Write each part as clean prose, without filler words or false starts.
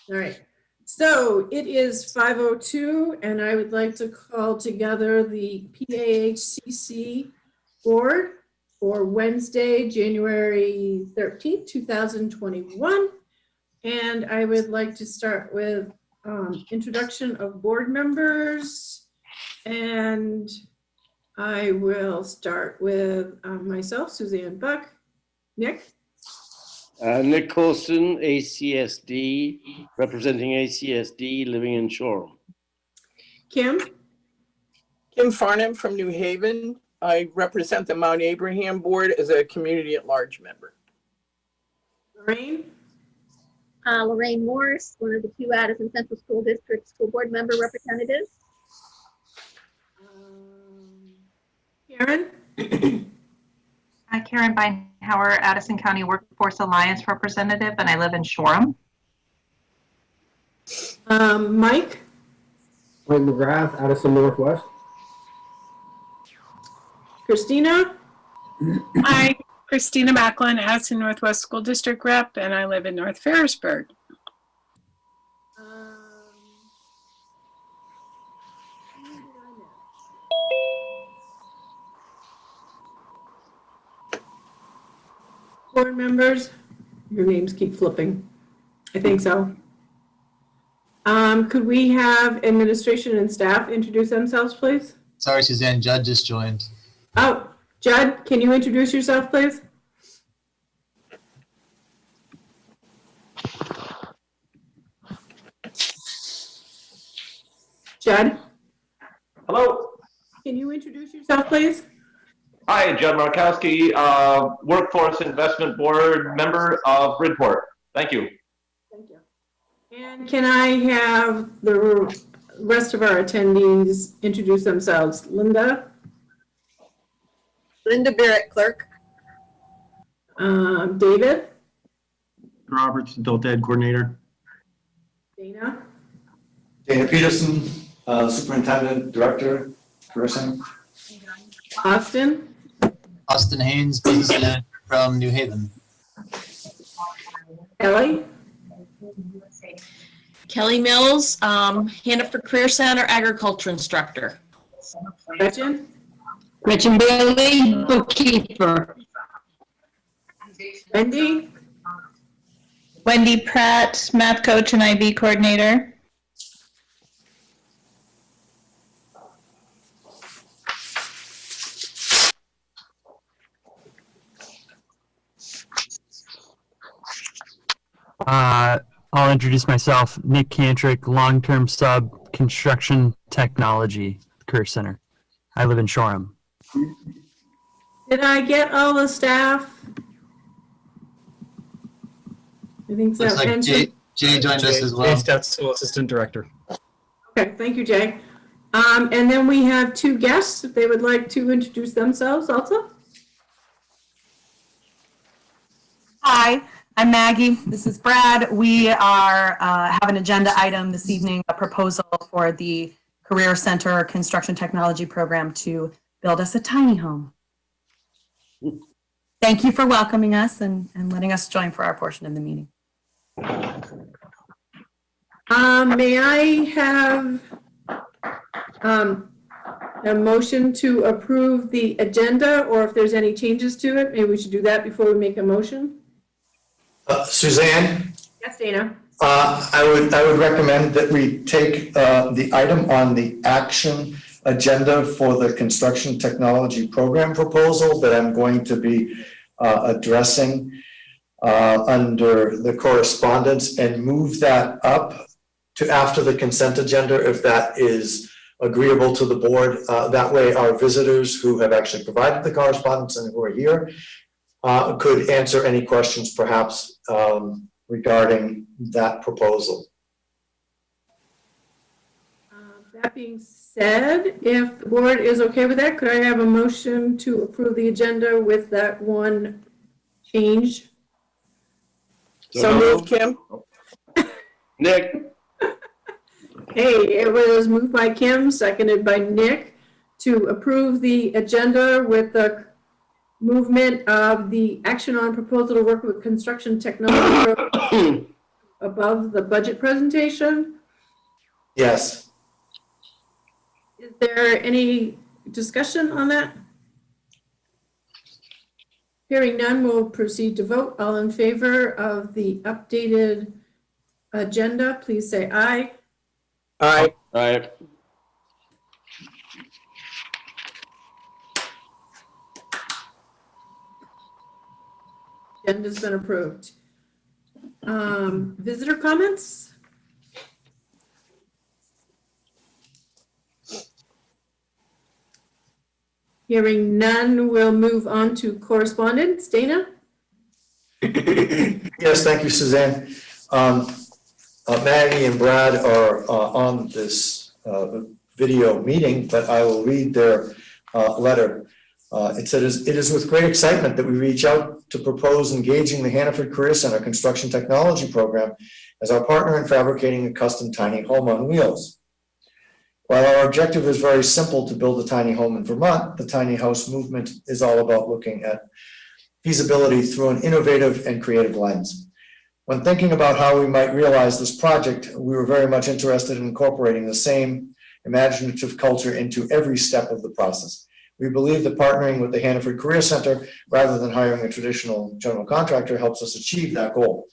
All right. So it is 5:02, and I would like to call together the PAHCC board for Wednesday, January 13th, 2021. And I would like to start with introduction of board members. And I will start with myself, Suzanne Buck. Nick? Nick Colson, ACSD, representing ACSD, living in Shoreham. Kim? Kim Farnham from New Haven. I represent the Mount Abraham Board as a community at large member. Lorraine? Lorraine Morris, one of the two Addison Central School District School Board member representatives. Karen? Karen Beinhauer, Addison County Workforce Alliance representative, and I live in Shoreham. Mike? Mike McGrath, Addison Northwest. Christina? Hi, Christina Macklin, Addison Northwest School District Rep, and I live in North Ferrisburg. Board members? Your names keep flipping. I think so. Could we have administration and staff introduce themselves, please? Sorry, Suzanne, Judd just joined. Oh, Judd, can you introduce yourself, please? Judd? Hello. Can you introduce yourself, please? Hi, Judd Markowski, Workforce Investment Board member of Bridport. Thank you. Thank you. And can I have the rest of our attendees introduce themselves? Linda? Linda Barrett, clerk. David? Roberts, adult ed coordinator. Dana? Dana Peterson, superintendent, director, Career Center. Austin? Austin Haynes, business manager from New Haven. Kelly? Kelly Mills, Hannaford Career Center, agriculture instructor. Gretchen? Gretchen Bailey, bookkeeper. Wendy? Wendy Pratt, math coach and IB coordinator. I'll introduce myself. Nick Cantrick, long-term sub, construction technology, Career Center. I live in Shoreham. Did I get all the staff? I think so. Looks like And Jay joined us as well. Staff School Assistant Director. Okay, thank you, Jay. And then we have two guests, if they would like to introduce themselves also. Hi, I'm Maggie. This is Brad. We are have an agenda item this evening, a proposal for the Career Center Construction Technology Program to build us a tiny home. Thank you for welcoming us and letting us join for our portion of the meeting. May I have a motion to approve the agenda, or if there's any changes to it, maybe we should do that before we make a motion? Suzanne, Yes, Dana. I would recommend that we take the item on the action agenda for the construction technology program proposal that I'm going to be addressing under the correspondence and move that up to after the consent agenda if that is agreeable to the board. That way our visitors who have actually provided the correspondence and who are here could answer any questions perhaps regarding that proposal. That being said, if the board is okay with that, could I have a motion to approve the agenda with that one change? So moved, Kim. Nick? Hey, it was moved by Kim, seconded by Nick, to approve the agenda with the movement of the action on proposal to work with construction technology above the budget presentation. Yes. Is there any discussion on that? Hearing none, we'll proceed to vote. All in favor of the updated agenda, please say aye. Aye. Aye. Agenda's been approved. Visitor comments? Hearing none, we'll move on to correspondence. Dana? Yes, thank you, Suzanne. Maggie and Brad are on this video meeting, but I will read their letter. It says, "It is with great excitement that we reach out to propose engaging the Hannaford Career Center Construction Technology Program as our partner in fabricating a custom tiny home on wheels. While our objective is very simple, to build a tiny home in Vermont, the tiny house movement is all about looking at feasibility through an innovative and creative lens. When thinking about how we might realize this project, we were very much interested in incorporating the same imaginative culture into every step of the process. We believe that partnering with the Hannaford Career Center, rather than hiring a traditional general contractor, helps us achieve that goal.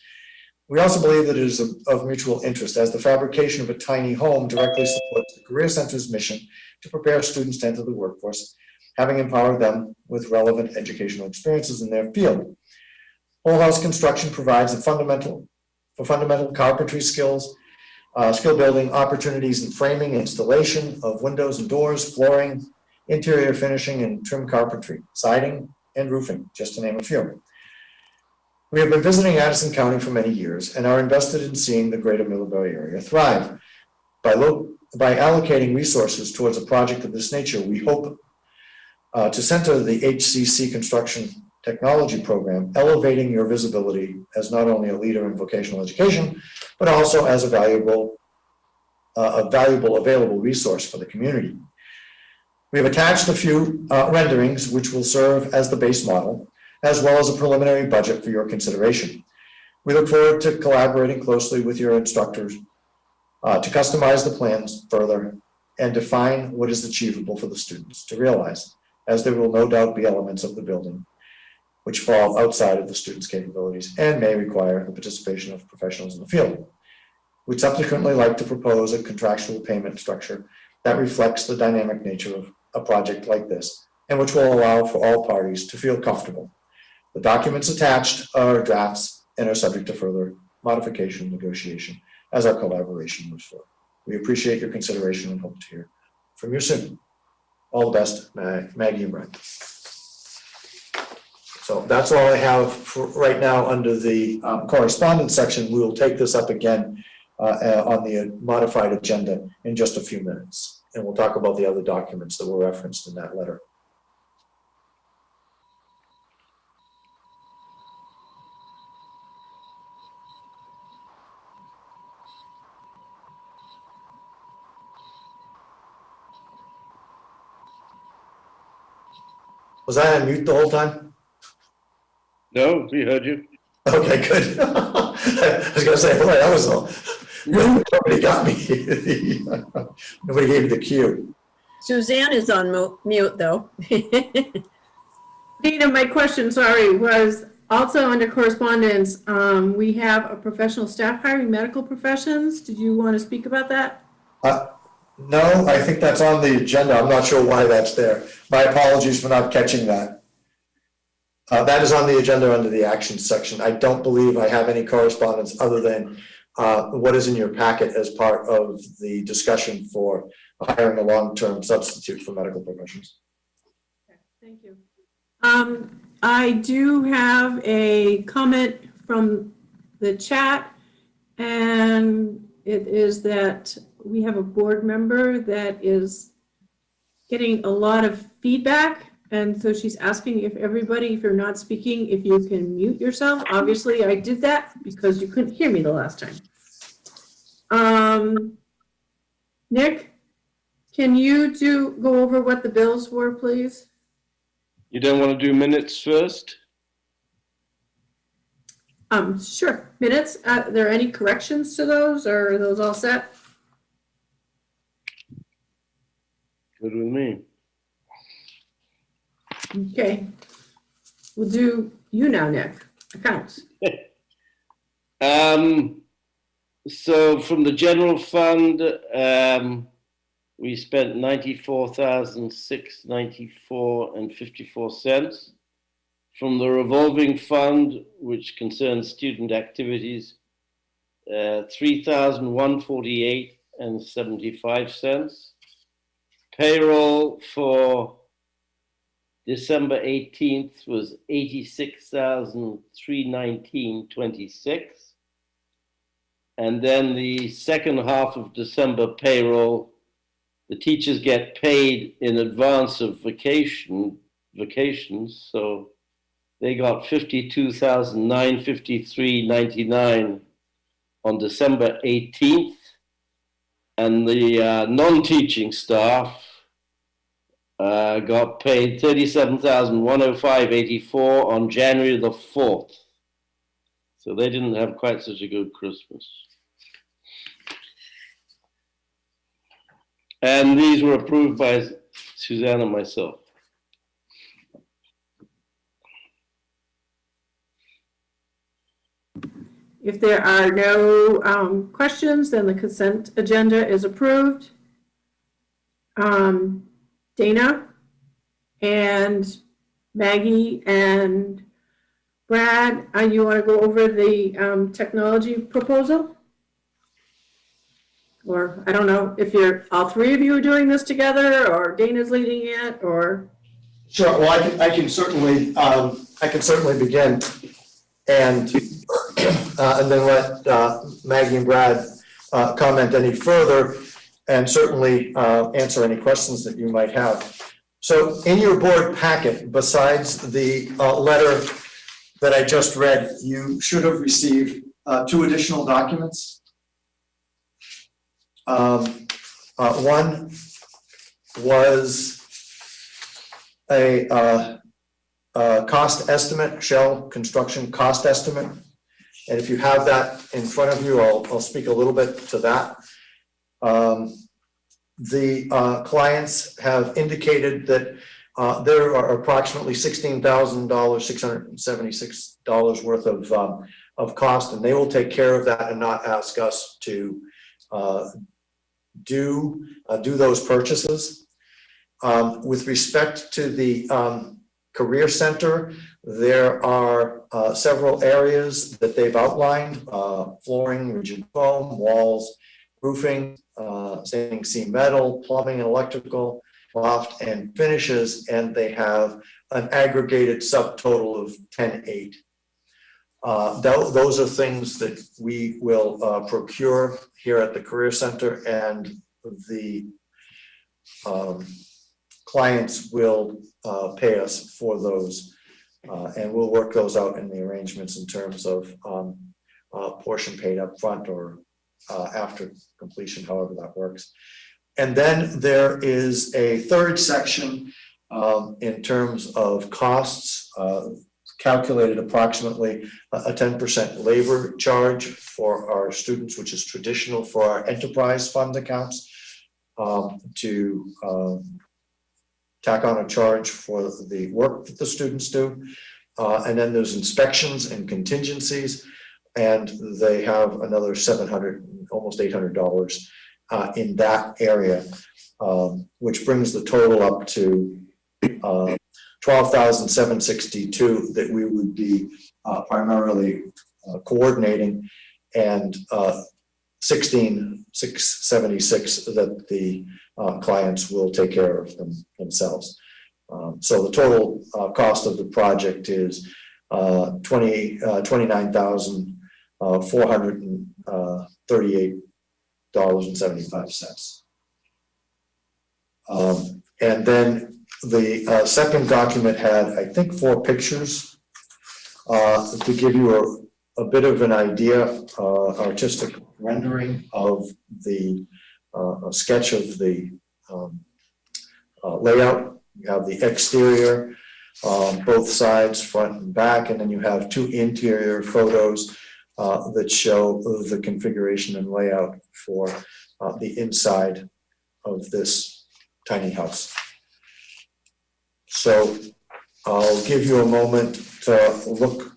We also believe that it is of mutual interest, as the fabrication of a tiny home directly supports the Career Center's mission to prepare students to enter the workforce, having empowered them with relevant educational experiences in their field. Whole house construction provides fundamental carpentry skills, skill building opportunities in framing, installation of windows and doors, flooring, interior finishing, and trim carpentry, siding, and roofing, just to name a few. We have been visiting Addison County for many years and are invested in seeing the greater Middlebury area thrive. By allocating resources towards a project of this nature, we hope to center the HCC Construction Technology Program, elevating your visibility as not only a leader in vocational education, but also as a valuable available resource for the community. We have attached a few renderings which will serve as the base model, as well as a preliminary budget for your consideration. We look forward to collaborating closely with your instructors to customize the plans further and define what is achievable for the students to realize, as there will no doubt be elements of the building which fall outside of the students' capabilities and may require the participation of professionals in the field. We'd subsequently like to propose a contractual payment structure that reflects the dynamic nature of a project like this, and which will allow for all parties to feel comfortable. The documents attached are drafts and are subject to further modification and negotiation as our collaboration moves forward. We appreciate your consideration and hope to hear from you soon. All the best, Maggie and Brent. So that's all I have for right now under the correspondence section. We will take this up again on the modified agenda in just a few minutes. And we'll talk about the other documents that were referenced in that letter. Was I on mute the whole time? No, we heard you. Okay, good. I was going to say, boy, that was all. Nobody got me. Nobody gave me the cue. Suzanne is on mute, though. Dina, my question, sorry, was also under correspondence. We have a professional staff hiring medical professions. Did you want to speak about that? No, I think that's on the agenda. I'm not sure why that's there. My apologies for not catching that. That is on the agenda under the actions section. I don't believe I have any correspondence other than what is in your packet as part of the discussion for hiring a long-term substitute for medical professions. Okay, thank you. I do have a comment from the chat, and it is that we have a board member that is getting a lot of feedback. And so she's asking if everybody, if you're not speaking, if you can mute yourself. Obviously, I did that because you couldn't hear me the last time. Nick, can you go over what the bills were, please? You don't want to do minutes first? Sure. Minutes, are there any corrections to those, or are those all set? Good with me. Okay. We'll do you now, Nick. Accounts. So from the general fund, we spent 94,694 and 54 cents. From the revolving fund, which concerns student activities, 3,148 and 75 cents. Payroll for December 18th was 86,319.26. And then the second half of December payroll, the teachers get paid in advance of vacations, so they got 52,953.99 on December 18th, and the non-teaching staff got paid 37,105.84 on January the 4th. So they didn't have quite such a good Christmas. And these were approved by Suzanne and myself. If there are no questions, then the consent agenda is approved. Dana and Maggie and Brad, you want to go over the technology proposal? Or I don't know if all three of you are doing this together, or Dana's leading it, or. Sure. Well, I can certainly begin, and then let Maggie and Brad comment any further, and certainly answer any questions that you might have. So in your board packet, besides the letter that I just read, you should have received 2 additional documents. One was a cost estimate, shell construction cost estimate. And if you have that in front of you, I'll speak a little bit to that. The clients have indicated that there are approximately $16,676 worth of cost, and they will take care of that and not ask us to do those purchases. With respect to the Career Center, there are several areas that they've outlined: flooring, rigid foam, walls, roofing, standing seam metal, plumbing and electrical, loft and finishes, and they have an aggregated subtotal of 10.8. Those are things that we will procure here at the Career Center, and the clients will pay us for those, and we'll work those out in the arrangements in terms of portion paid up front or after completion, however that works. And then there is a third section in terms of costs, calculated approximately a 10% labor charge for our students, which is traditional for our enterprise fund accounts, to tack on a charge for the work that the students do. And then there's inspections and contingencies, and they have another $700, almost $800 in that area, which brings the total up to $12,762 that we would be primarily coordinating, and $16,676 that the clients will take care of themselves. So the total cost of the project is $29,438.75. And then the second document had, I think, 4 pictures to give you a bit of an idea, artistic rendering of the sketch of the layout. You have the exterior, both sides, front and back, and then you have two interior photos that show the configuration and layout for the inside of this tiny house. So I'll give you a moment to look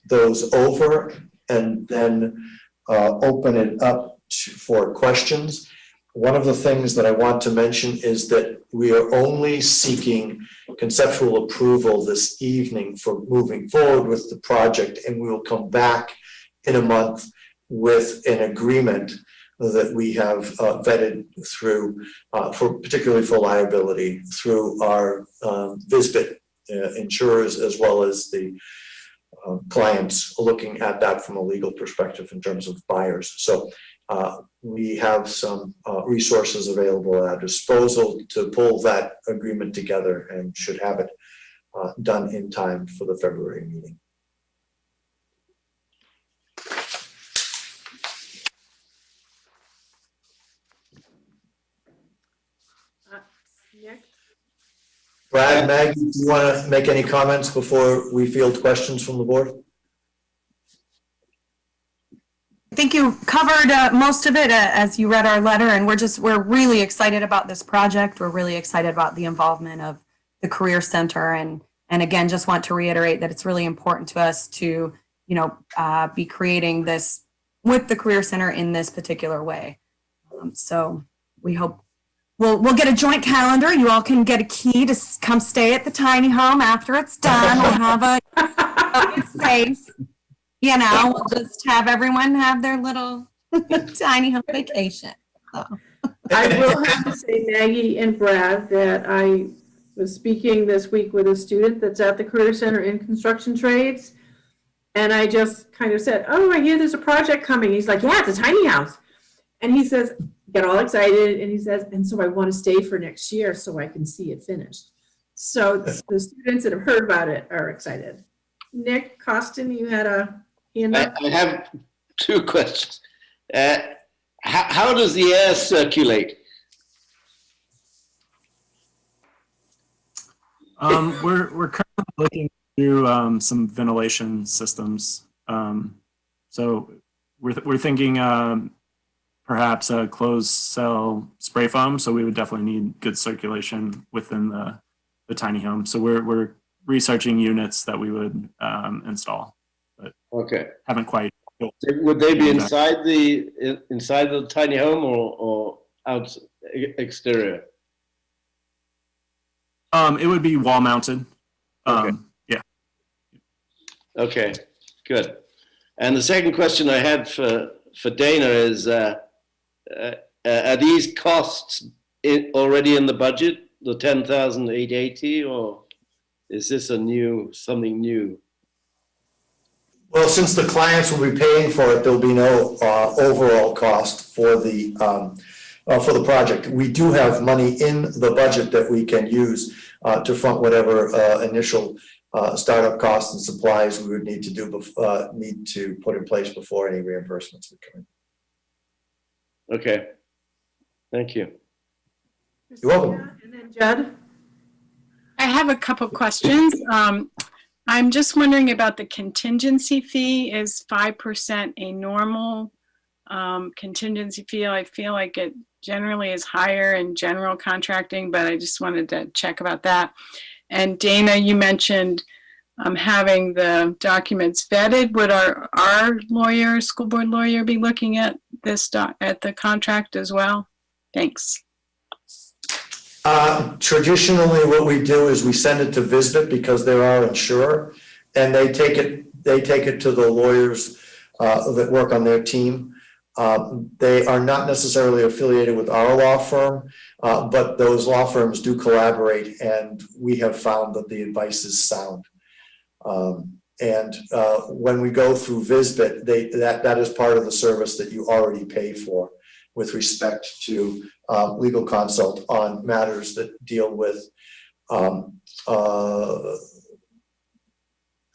those over and then open it up for questions. One of the things that I want to mention is that we are only seeking conceptual approval this evening for moving forward with the project, and we will come back in a month with an agreement that we have vetted through, particularly for liability, through our VISBIT insurers as well as the clients looking at that from a legal perspective in terms of buyers. So we have some resources available at our disposal to pull that agreement together and should have it done in time for the February meeting. Nick? Brad, Maggie, do you want to make any comments before we field questions from the board? I think you covered most of it as you read our letter, and we're really excited about this project. We're really excited about the involvement of the Career Center, and again, just want to reiterate that it's really important to us to, be creating this with the Career Center in this particular way. So we hope we'll get a joint calendar. You all can get a key to come stay at the tiny home after it's done. We'll have a space. We'll just have everyone have their little tiny home vacation. So. I will have to say, Maggie and Brad, that I was speaking this week with a student that's at the Career Center in construction trades. And I just kind of said, oh, I hear there's a project coming. He's like, yeah, it's a tiny house. And he says, get all excited. And he says, and so I want to stay for next year so I can see it finished. So the students that have heard about it are excited. Nick Costin, you had a hand up? I have two questions. How does the air circulate? We're currently looking through some ventilation systems. So we're thinking perhaps a closed cell spray foam. So we would definitely need good circulation within the tiny home. So we're researching units that we would install, but okay, haven't quite. Would they be inside the tiny home or out exterior? It would be wall mounted. Okay. Yeah. Okay, good. And the second question I had for Dana is, are these costs already in the budget, the 10,880, or is this something new? Well, since the clients will be paying for it, there'll be no overall cost for the project. We do have money in the budget that we can use to front whatever initial startup costs and supplies we would need to put in place before any reimbursements would come in. Okay, thank you. You're welcome. And then Judd? I have a couple questions. I'm just wondering about the contingency fee. Is 5% a normal contingency fee? I feel like it generally is higher in general contracting, but I just wanted to check about that. And Dana, you mentioned having the documents vetted. Would our lawyer, school board lawyer, be looking at this at the contract as well? Thanks. Traditionally, what we do is we send it to VISBIT because they're our insurer, and they take it to the lawyers that work on their team. They are not necessarily affiliated with our law firm, but those law firms do collaborate, and we have found that the advice is sound. And when we go through VISBIT, that is part of the service that you already pay for with respect to legal consult on matters that deal with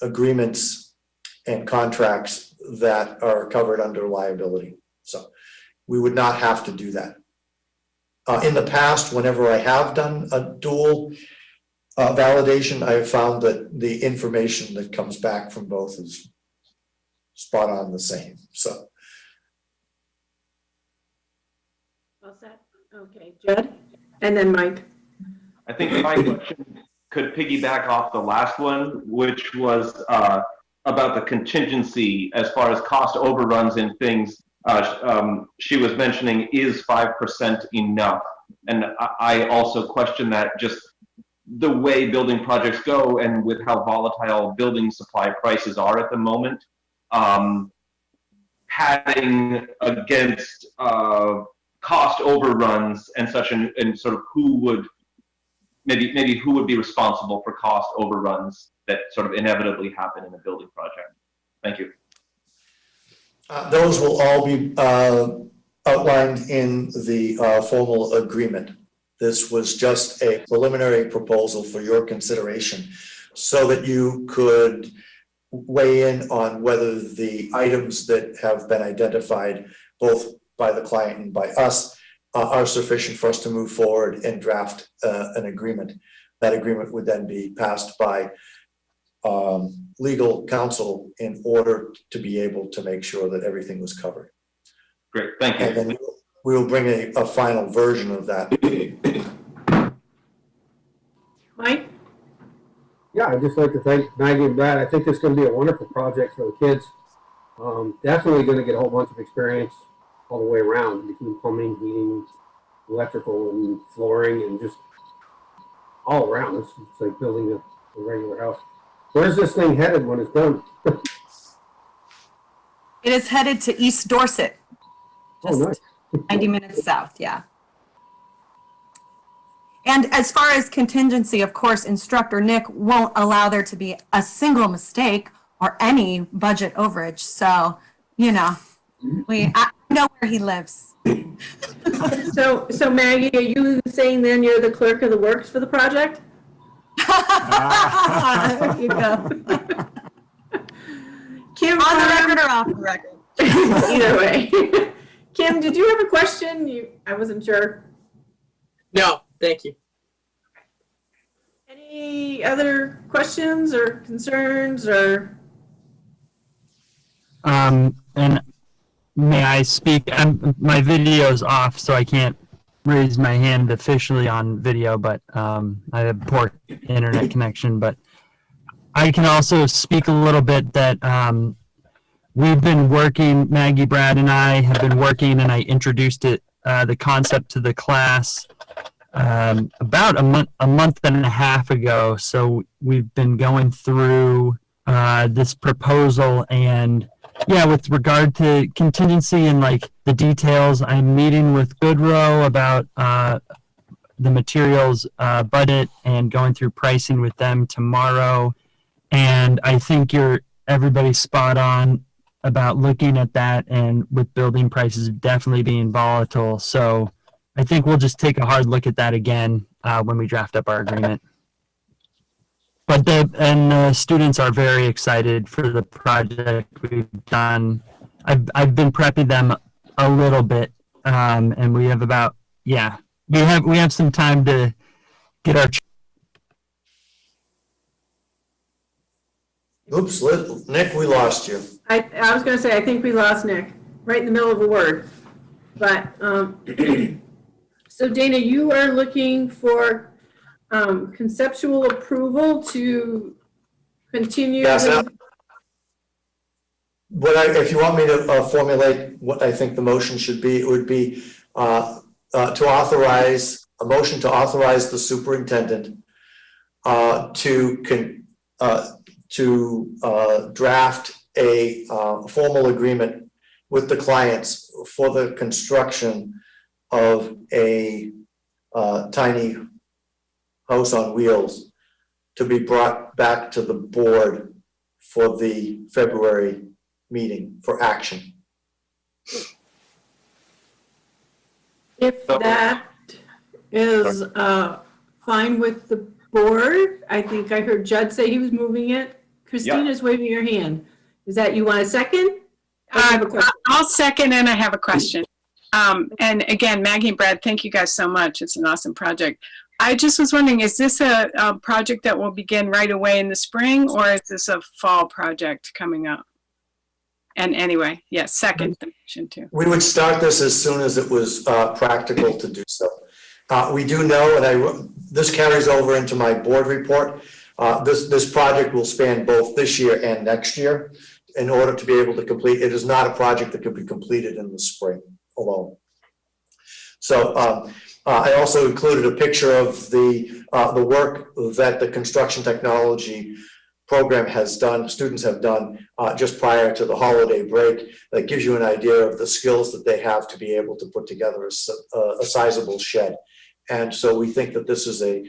agreements and contracts that are covered under liability. So we would not have to do that. In the past, whenever I have done a dual validation, I have found that the information that comes back from both is spot on the same, so. All set? Okay, Judd, and then Mike. I think my question could piggyback off the last one, which was about the contingency as far as cost overruns and things. She was mentioning, is 5% enough? And I also question that, just the way building projects go and with how volatile building supply prices are at the moment, padding against cost overruns and such, and sort of who would maybe who would be responsible for cost overruns that sort of inevitably happen in a building project. Thank you. Those will all be outlined in the formal agreement. This was just a preliminary proposal for your consideration so that you could weigh in on whether the items that have been identified both by the client and by us are sufficient for us to move forward and draft an agreement. That agreement would then be passed by legal counsel in order to be able to make sure that everything was covered. Great, thank you. And then we'll bring a final version of that. Mike? Yeah, I'd just like to thank Maggie and Brad. I think it's going to be a wonderful project for the kids. Definitely going to get a whole bunch of experience all the way around, between plumbing, heating, electrical, and flooring, and just all around. It's like building a regular house. Where's this thing headed when it's done? It is headed to East Dorset, just Oh, nice. 90 minutes south, yeah. And as far as contingency, of course, Instructor Nick won't allow there to be a single mistake or any budget overage. So, you know, I know where he lives. So Maggie, are you saying then you're the clerk of the works for the project? There you go. Kim, on the record or off the record? Either way. Kim, did you have a question? I wasn't sure. No, thank you. Any other questions or concerns or? And may I speak? My video is off, so I can't raise my hand officially on video, but I have poor internet connection. But I can also speak a little bit that we've been working, Maggie, Brad, and I have been working, and I introduced it, the concept to the class about a month and a half ago. So we've been going through this proposal, and yeah, with regard to contingency and like the details, I'm meeting with Goodrow about the materials budget and going through pricing with them tomorrow. And I think everybody's spot on about looking at that, and with building prices definitely being volatile. So I think we'll just take a hard look at that again when we draft up our agreement. But the students are very excited for the project we've done. I've been prepping them a little bit, and we have we have some time to get our. Oops, Nick, we lost you. I was going to say, I think we lost Nick right in the middle of a word. But so Dana, you are looking for conceptual approval to continue. Yes, if you want me to formulate what I think the motion should be, it would be to authorize a motion to authorize the superintendent to draft a formal agreement with the clients for the construction of a tiny house on wheels to be brought back to the board for the February meeting for action. If that is fine with the board, I think I heard Judd say he was moving it. Christina's waving her hand. Is that, you want a second? I'll second, and I have a question. And again, Maggie and Brad, thank you guys so much. It's an awesome project. I just was wondering, is this a project that will begin right away in the spring, or is this a fall project coming up? And anyway, yes, second question too. We would start this as soon as it was practical to do so. We do know, and this carries over into my board report, this project will span both this year and next year in order to be able to complete. It is not a project that could be completed in the spring alone. So I also included a picture of the work that the construction technology program has done, students have done just prior to the holiday break. That gives you an idea of the skills that they have to be able to put together a sizable shed. And so we think that this is a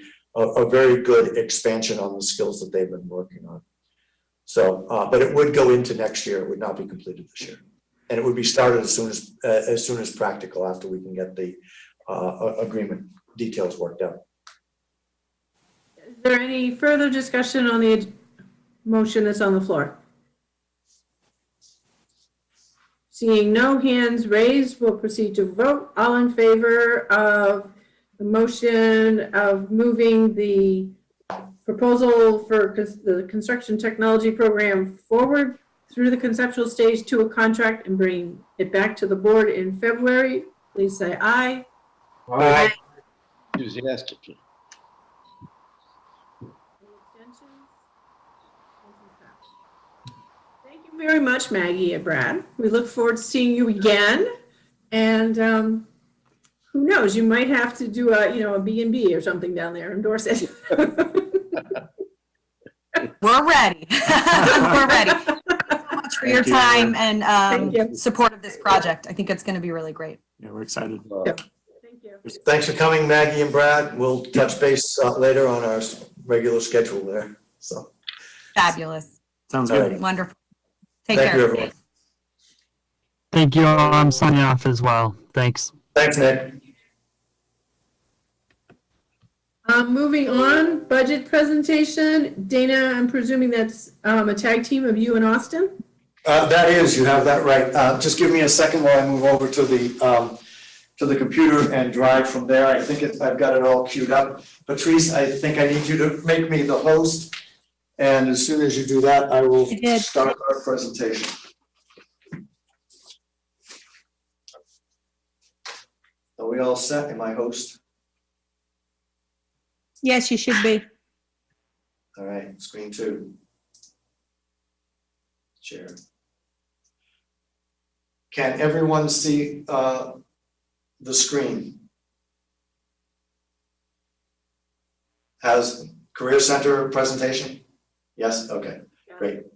very good expansion on the skills that they've been working on. So, but it would go into next year. It would not be completed this year. And it would be started as soon as practical after we can get the agreement details worked out. Is there any further discussion on the motion that's on the floor? Seeing no hands raised, we'll proceed to vote. All in favor of the motion of moving the proposal for the construction technology program forward through the conceptual stage to a contract and bring it back to the board in February, please say aye. Aye. Enthusiastically. Thank you very much, Maggie and Brad. We look forward to seeing you again. And who knows, you might have to do a B&B or something down there in Dorset. We're ready. We're ready. Thank you so much for your time and support of this project. I think it's going to be really great. Yeah, we're excited. Thank you. Thanks for coming, Maggie and Brad. We'll touch base later on our regular schedule there. So Fabulous. Sounds good. Wonderful. Take Thank care. you, everyone. Thank you. I'm signing off as well. Thanks. Thanks, Nick. Moving on, budget presentation. Dana, I'm presuming that's a tag team of you and Austin? That is, you have that right. Just give me a second while I move over to the computer and drive from there. I think I've got it all queued up. Patrice, I think I need you to make me the host. And as soon as you do that, I will start our presentation. Are we all set? Am I host? Yes, you should be. All right, screen 2. Share. Can everyone see the screen? Has Career Center presentation? Yes, okay, great.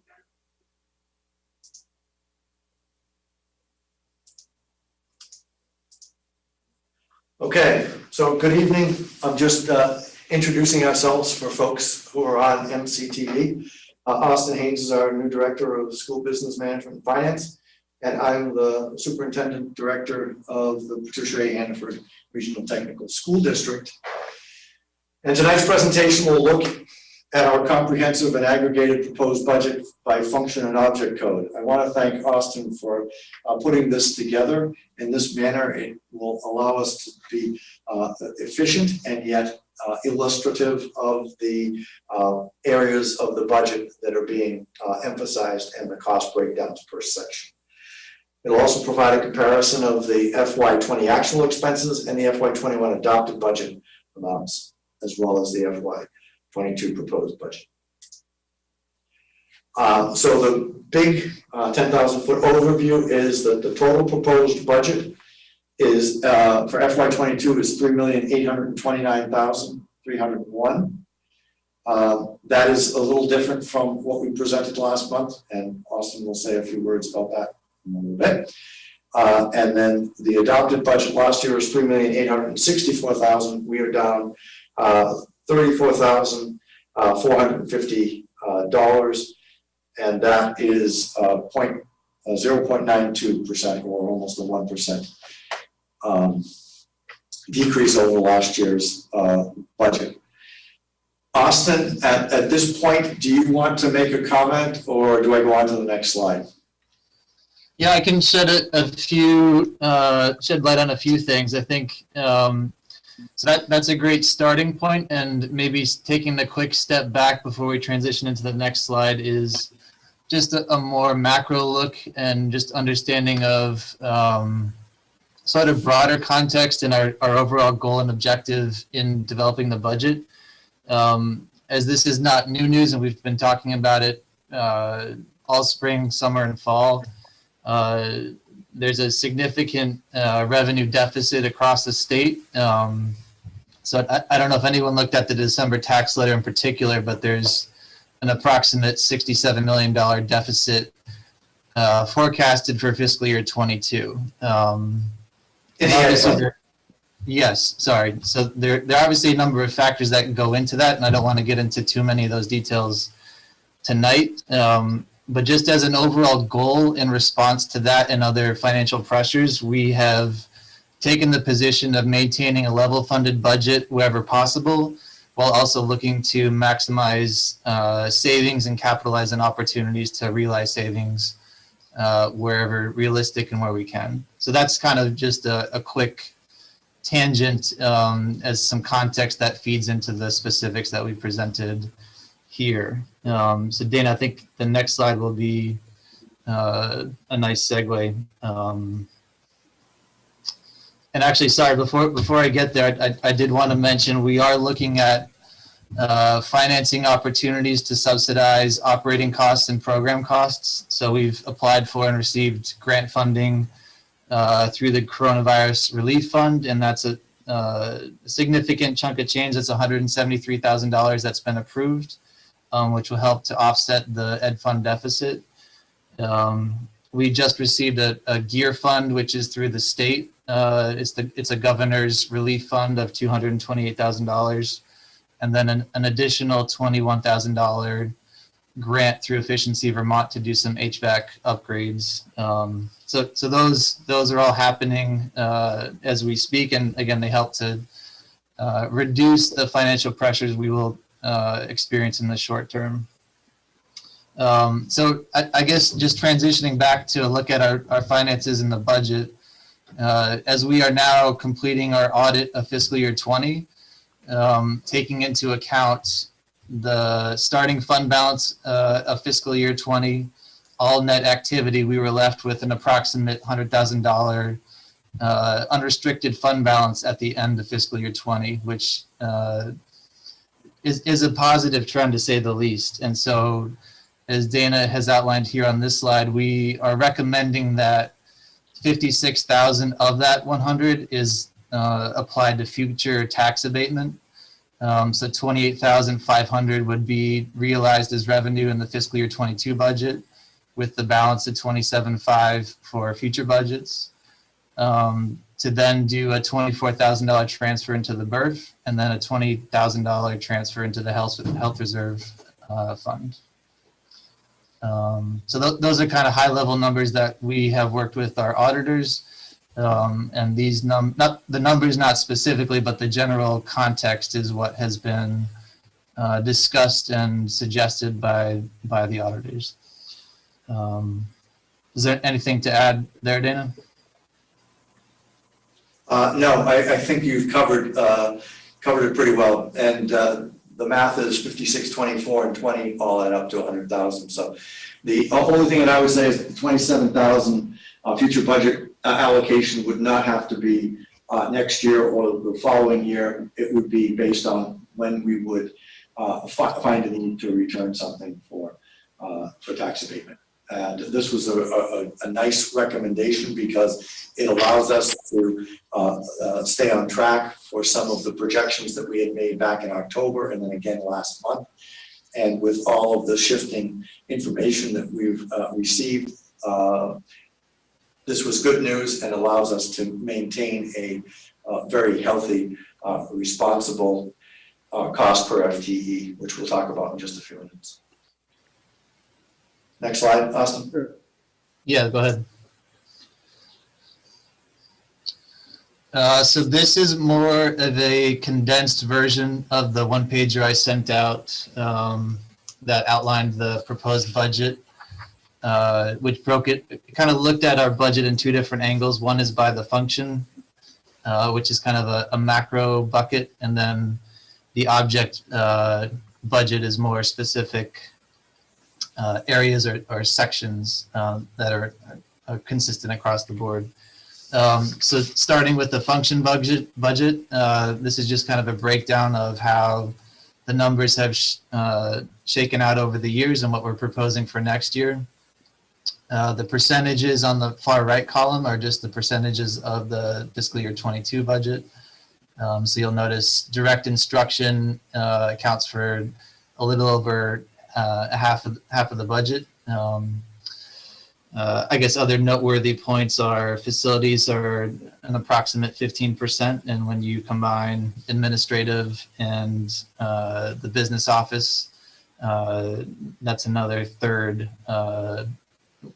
Okay, so good evening. I'm just introducing ourselves for folks who are on MCTV. Austin Haynes is our new Director of School Business Management and Finance, and I'm the Superintendent Director of the Patricia A. Hannaford Regional Technical School District. And tonight's presentation will look at our comprehensive and aggregated proposed budget by function and object code. I want to thank Austin for putting this together in this manner. It will allow us to be efficient and yet illustrative of the areas of the budget that are being emphasized and the cost breakdowns per section. It'll also provide a comparison of the FY20 actual expenses and the FY21 adopted budget amounts, as well as the FY22 proposed budget. So the big 10,000-foot overview is that the total proposed budget is for FY22 is $3,829,301. That is a little different from what we presented last month, and Austin will say a few words about that in a little bit. And then the adopted budget last year was $3,864,000. We are down $34,450, and that is 0.92% or almost a 1% decrease over last year's budget. Austin, at this point, do you want to make a comment, or do I go on to the next slide? Yeah, I can shed light on a few things. I think So that's a great starting point, and maybe taking a quick step back before we transition into the next slide is just a more macro look and just understanding of sort of broader context and our overall goal and objective in developing the budget. As this is not new news and we've been talking about it all spring, summer, and fall, there's a significant revenue deficit across the state. So I don't know if anyone looked at the December tax letter in particular, but there's an approximate $67 million deficit forecasted for fiscal year 22. Yes, sorry. So there are obviously a number of factors that can go into that, and I don't want to get into too many of those details tonight. But just as an overall goal in response to that and other financial pressures, we have taken the position of maintaining a level funded budget wherever possible, while also looking to maximize savings and capitalize on opportunities to realize savings wherever realistic and where we can. So that's kind of just a quick tangent as some context that feeds into the specifics that we presented here. So Dana, I think the next slide will be a nice segue. And actually, sorry, before I get there, I did want to mention we are looking at financing opportunities to subsidize operating costs and program costs. So we've applied for and received grant funding through the Coronavirus Relief Fund, and that's a significant chunk of change. That's $173,000 that's been approved, which will help to offset the Ed Fund deficit. We just received a GEAR fund, which is through the state. It's a governor's relief fund of $228,000, and then an additional $21,000 grant through Efficiency Vermont to do some HVAC upgrades. So those are all happening as we speak, and again, they help to reduce the financial pressures we will experience in the short term. So I guess just transitioning back to a look at our finances in the budget, as we are now completing our audit of fiscal year 20, taking into account the starting fund balance of fiscal year 20, all net activity, we were left with an approximate $100,000 unrestricted fund balance at the end of fiscal year 20, which is a positive trend to say the least. And so, as Dana has outlined here on this slide, we are recommending that 56,000 of that 100 is applied to future tax abatement. So 28,500 would be realized as revenue in the fiscal year 22 budget, with the balance of 27.5 for future budgets. To then do a $24,000 transfer into the BERF, and then a $20,000 transfer into the health reserve fund. So those are kind of high level numbers that we have worked with our auditors. And these not the numbers, not specifically, but the general context is what has been discussed and suggested by the auditors. Is there anything to add there, Dana? No, I think you've covered it pretty well. And the math is 56, 24, and 20 all add up to 100,000. So the only thing that I would say is the 27,000 future budget allocation would not have to be next year or the following year. It would be based on when we would find a need to return something for tax abatement. And this was a nice recommendation because it allows us to stay on track for some of the projections that we had made back in October and then again last month. And with all of the shifting information that we've received, this was good news and allows us to maintain a very healthy, responsible cost per FTE, which we'll talk about in just a few minutes. Next slide, Austin. Sure. Yeah, go ahead. So this is more of a condensed version of the one pager I sent out that outlined the proposed budget, which kind of looked at our budget in two different angles. One is by the function which is kind of a macro bucket, and then the object budget is more specific areas or sections that are consistent across the board. So starting with the function budget, this is just kind of a breakdown of how the numbers have shaken out over the years and what we're proposing for next year. The percentages on the far right column are just the percentages of the fiscal year 22 budget. So you'll notice direct instruction accounts for a little over half of the budget. I guess other noteworthy points are facilities are an approximate 15%, and when you combine administrative and the business office, that's another third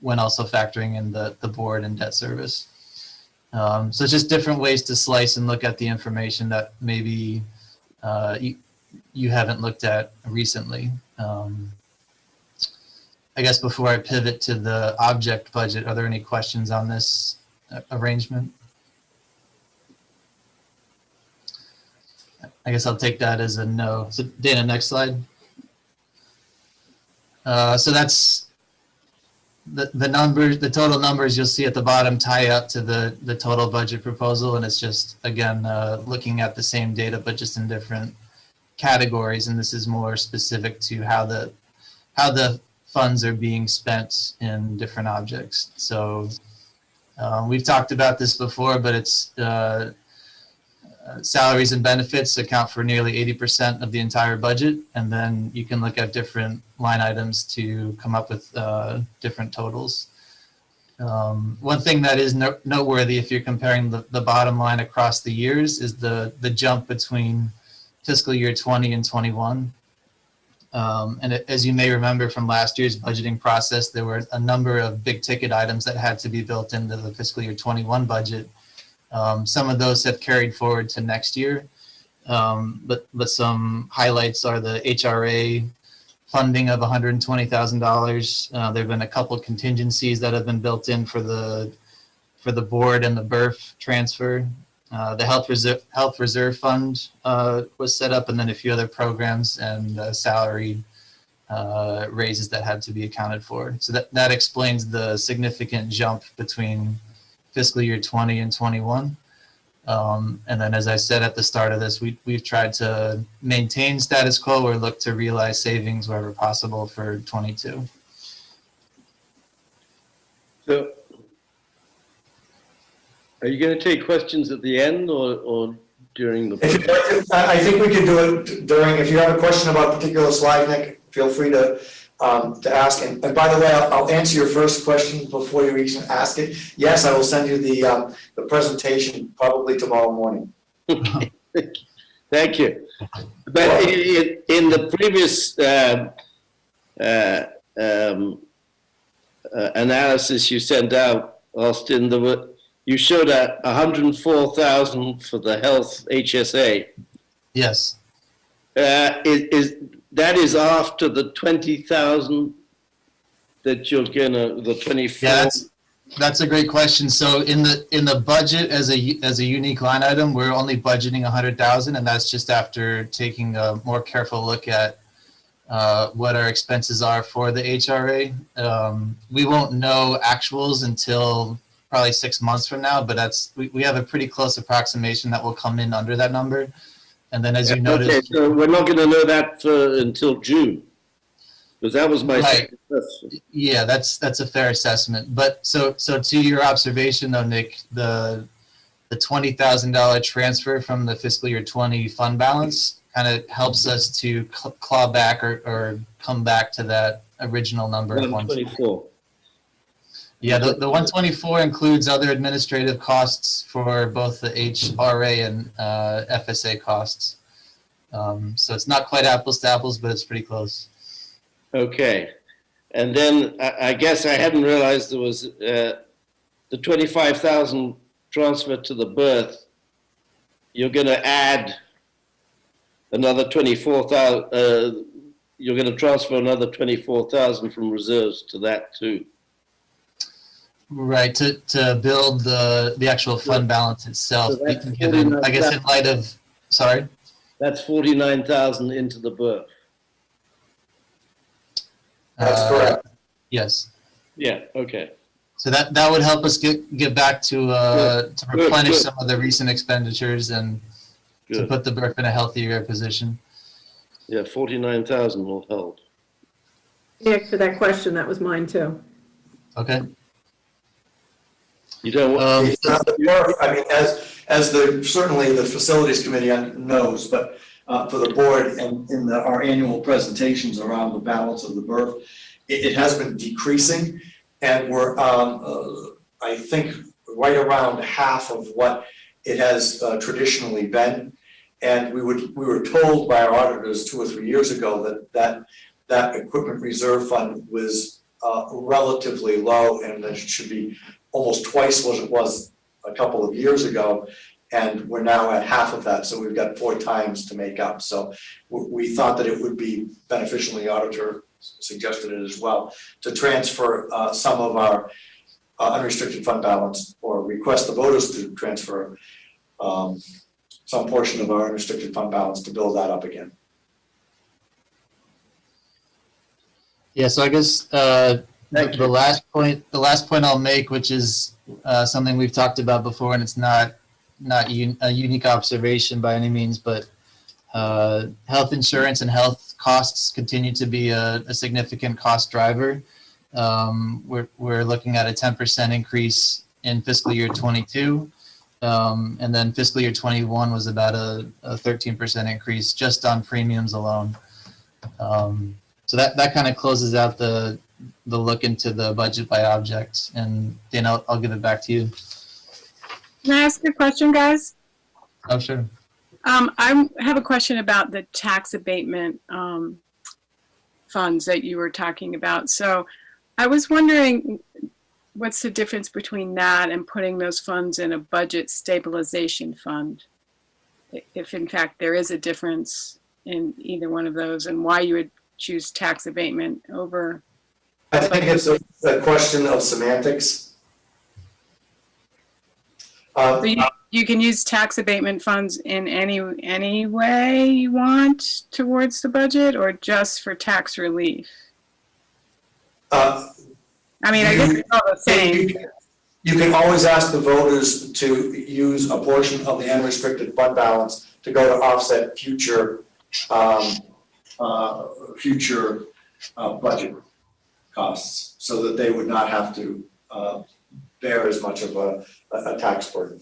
when also factoring in the board and debt service. So it's just different ways to slice and look at the information that maybe you haven't looked at recently. I guess before I pivot to the object budget, are there any questions on this arrangement? I guess I'll take that as a no. So Dana, next slide. So that's the numbers, the total numbers you'll see at the bottom tie up to the total budget proposal, and it's just, again, looking at the same data but just in different categories, and this is more specific to how the funds are being spent in different objects. So we've talked about this before, but it's salaries and benefits account for nearly 80% of the entire budget, and then you can look at different line items to come up with different totals. One thing that is noteworthy if you're comparing the bottom line across the years is the jump between fiscal year 20 and 21. And as you may remember from last year's budgeting process, there were a number of big ticket items that had to be built into the fiscal year 21 budget. Some of those have carried forward to next year, but some highlights are the HRA funding of $120,000. There have been a couple of contingencies that have been built in for the board and the BRF transfer. The health reserve fund was set up, and then a few other programs and salary raises that had to be accounted for. So that explains the significant jump between fiscal year 20 and 21. And then, as I said at the start of this, we've tried to maintain status quo or look to realize savings wherever possible for 22. So, are you going to take questions at the end or during the? I think we can do it during. If you have a question about a particular slide, Nick, feel free to ask. And by the way, I'll answer your first question before you even ask it. Yes, I will send you the presentation probably tomorrow morning. Thank you. But in the previous analysis you sent out, Austin, you showed 104,000 for the health HSA. Yes. That is after the 20,000 that you're gonna, the 24. Yeah, that's a great question. So in the budget as a unique line item, we're only budgeting 100,000, and that's just after taking a more careful look at what our expenses are for the HRA. We won't know actuals until probably 6 months from now, but we have a pretty close approximation that will come in under that number. And then, as you noticed, okay, so we're not going to know that until June, because that was my second question. Yeah, that's a fair assessment. But so to your observation, though, Nick, the $20,000 transfer from the fiscal year 20 fund balance kind of helps us to claw back or come back to that original number of 124. Yeah, the 124 includes other administrative costs for both the HRA and FSA costs. So it's not quite apples to apples, but it's pretty close. Okay. And then I guess I hadn't realized there was the 25,000 transfer to the birth. You're going to add another 24,000. You're going to transfer another 24,000 from reserves to that too. Right, to build the actual fund balance itself, So that's given, I guess in light of, sorry? That's 49,000 into the BERF. That's correct. Yes. Yeah, okay. So that would help us get back to replenish some of the recent expenditures and to put the BERF in a healthier position. Yeah, 49,000 will help. Nick, for that question, that was mine too. Okay. You don't want. The BERF, I mean, as certainly the facilities committee knows, but for the board and in our annual presentations around the balance of the BERF, it has been decreasing, and we're I think right around half of what it has traditionally been. And we were told by our auditors 2 or 3 years ago that equipment reserve fund was relatively low, and that it should be almost twice what it was a couple of years ago, and we're now at half of that, so we've got 4 times to make up. So we thought that it would be beneficial, the auditor suggested it as well, to transfer some of our unrestricted fund balance, or request the voters to transfer some portion of our unrestricted fund balance to build that up again. Yeah, so I guess the last point I'll make, which is something we've talked about before, and it's not a unique observation by any means, but health insurance and health costs continue to be a significant cost driver. We're looking at a 10% increase in fiscal year 22, and then fiscal year 21 was about a 13% increase just on premiums alone. So that kind of closes out the look into the budget by object. And Dan, I'll give it back to you. Can I ask a question, guys? Oh, sure. I have a question about the tax abatement funds that you were talking about. So I was wondering, what's the difference between that and putting those funds in a budget stabilization fund? If in fact there is a difference in either one of those, and why you would choose tax abatement over? I think it's a question of semantics. So you can use tax abatement funds in any way you want towards the budget, or just for tax relief? I mean, I guess it's all the same. You can always ask the voters to use a portion of the unrestricted fund balance to go to offset future budget costs, so that they would not have to bear as much of a tax burden.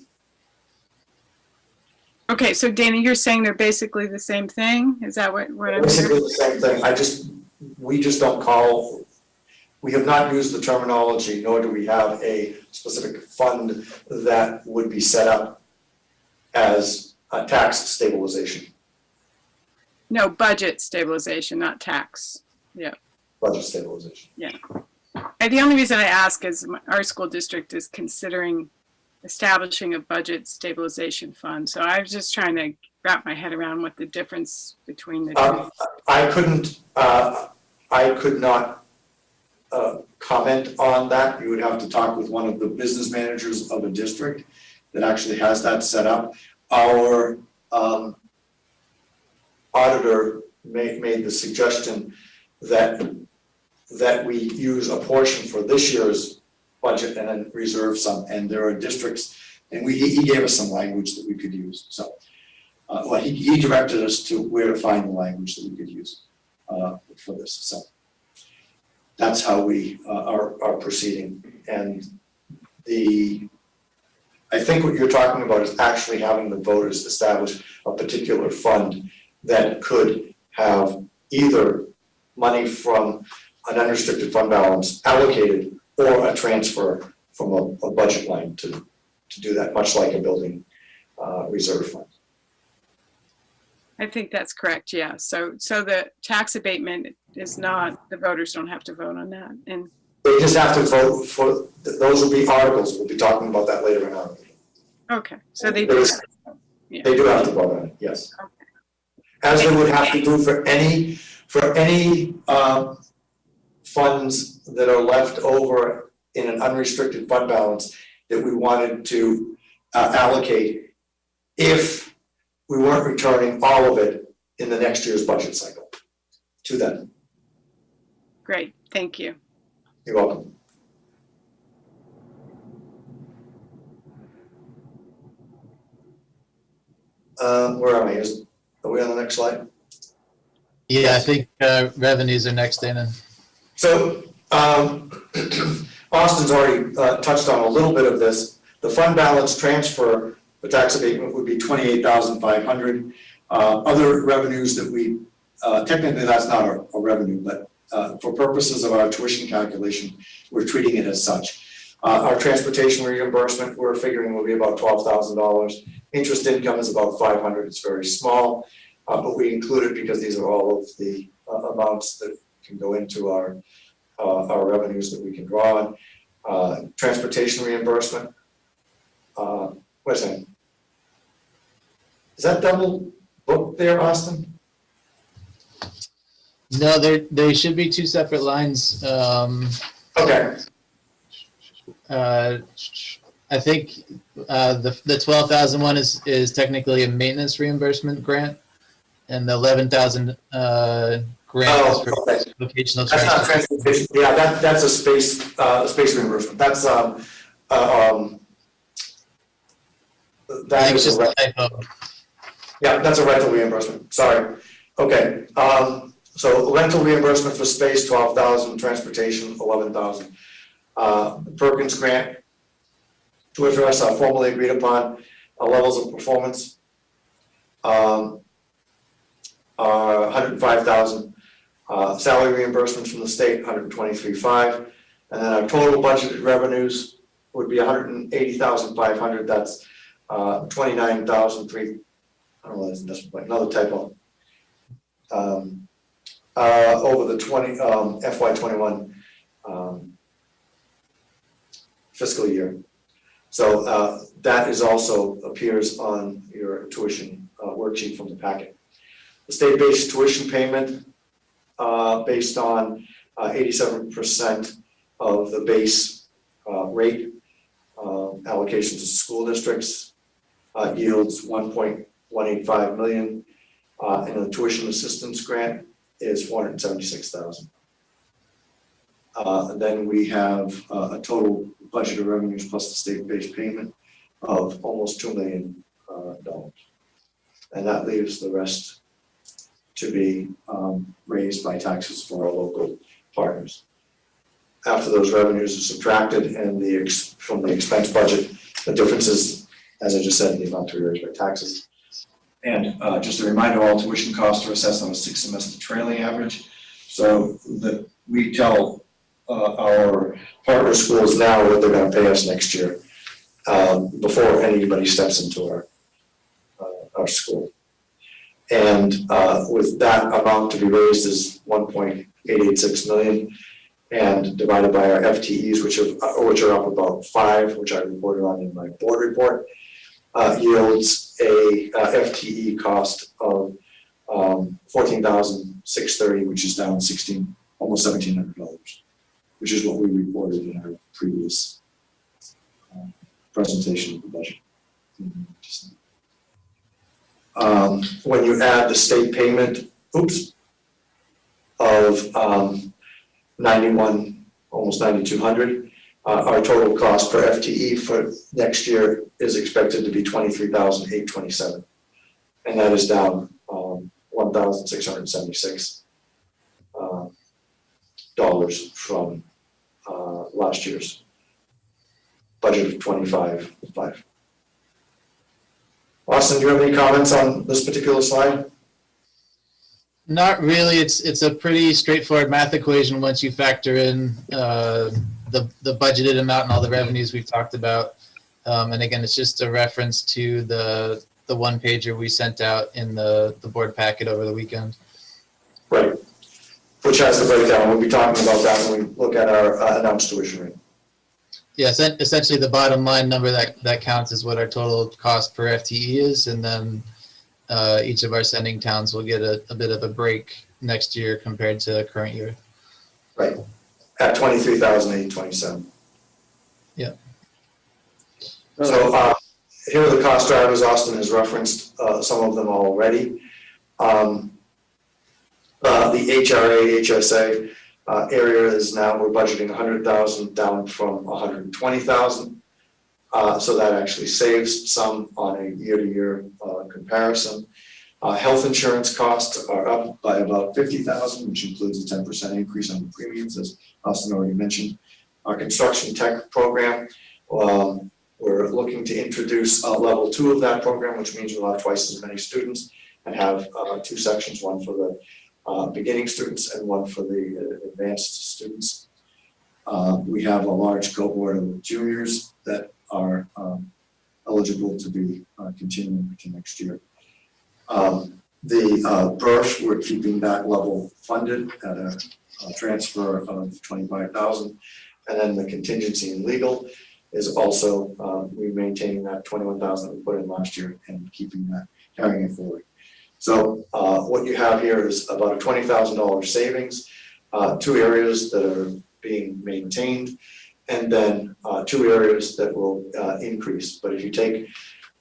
Okay, so Dana, you're saying they're basically the same thing? Is that what I'm basically hearing? the same thing. We have not used the terminology, nor do we have a specific fund that would be set up as a tax stabilization. No, budget stabilization, not tax. Yeah. Budget stabilization. Yeah. And the only reason I ask is our school district is considering establishing a budget stabilization fund. So I was just trying to wrap my head around what the difference between the two. I could not comment on that. You would have to talk with one of the business managers of a district that actually has that set up. Our auditor made the suggestion that we use a portion for this year's budget and then reserve some. And there are districts, and he gave us some language that we could use. So he directed us to where to find the language that we could use for this. So that's how we are proceeding. And I think what you're talking about is actually having the voters establish a particular fund that could have either money from an unrestricted fund balance allocated or a transfer from a budget line to do that, much like a building reserve fund. I think that's correct, yeah. So the tax abatement is not, the voters don't have to vote on that. And they just have to vote for, those will be articles. We'll be talking about that later in our meeting. okay, so they do. They do have to vote on it, yes. Okay. As they would have to do for any funds that are left over in an unrestricted fund balance that we wanted to allocate if we weren't returning all of it in the next year's budget cycle to them. Great, thank you. You're welcome. Where am I? Are we on the next slide? Yeah, I think revenues are next, Dana. So Austin's already touched on a little bit of this. The fund balance transfer for tax abatement would be $28,500. Other revenues that we, technically that's not a revenue, but for purposes of our tuition calculation, we're treating it as such. Our transportation reimbursement, we're figuring will be about $12,000. Interest income is about $500. It's very small, but we include it because these are all of the amounts that can go into our revenues that we can draw on. Transportation reimbursement. Wait a second. Is that double booked there, Austin? No, they should be two separate lines. Okay. I think the 12,000 one is technically a maintenance reimbursement grant, and the 11,000 grant is for vocational That's not transportation. Yeah, that's a space reimbursement. That's that is a rental. Yeah, that's a rental reimbursement. Sorry. Okay. So rental reimbursement for space, 12,000, transportation, 11,000. Perkins grant to address our formally agreed upon levels of performance are 105,000. Salary reimbursements from the state, 123,500. And then our total budgeted revenues would be 180,500. That's 29,003. I don't know, that's another typo. Over the FY21 fiscal year. So that is also appears on your tuition worksheet from the packet. The state-based tuition payment based on 87% of the base rate allocations to school districts yields 1.185 million, and the tuition assistance grant is 476,000. And then we have a total budget of revenues plus the state-based payment of almost $2 million. And that leaves the rest to be raised by taxes for our local partners. After those revenues are subtracted and from the expense budget, the difference is, as I just said, the amount to be raised by taxes. And just a reminder, all tuition costs are assessed on a 6-semester trailing average. So that we tell our partner schools now what they're going to pay us next year before anybody steps into our school. And with that amount to be raised is 1.886 million, and divided by our FTEs, which are up about 5, which I reported on in my board report, yields a FTE cost of $14,630, which is down almost $1,700, which is what we reported in our previous presentation of the budget. When you add the state payment, of 91, almost 9,200, our total cost per FTE for next year is expected to be 23,827, and that is down 1,676 dollars from last year's budget of 25,500. Austin, do you have any comments on this particular slide? Not really. It's a pretty straightforward math equation once you factor in the budgeted amount and all the revenues we've talked about. And again, it's just a reference to the one pager we sent out in the board packet over the weekend. Right, which has the breakdown. We'll be talking about that when we look at our announced tuition rate. Yes, essentially the bottom line number that counts is what our total cost per FTE is, and then each of our sending towns will get a bit of a break next year compared to the current year. Right, at 23,827. Yeah. So here are the cost drivers. Austin has referenced some of them already. The HRA, HSA area is now, we're budgeting 100,000 down from 120,000. So that actually saves some on a year-to-year comparison. Health insurance costs are up by about 50,000, which includes a 10% increase on the premiums, as Austin already mentioned. Our construction tech program, we're looking to introduce level 2 of that program, which means we'll have twice as many students and have 2 sections, one for the beginning students and one for the advanced students. We have a large cohort of juniors that are eligible to be continuing to next year. The BERF, we're keeping that level funded at a transfer of 25,000. And then the contingency in legal is also, we maintaining that 21,000 that we put in last year and keeping that, carrying it forward. So what you have here is about a $20,000 savings, 2 areas that are being maintained, and then 2 areas that will increase. But if you take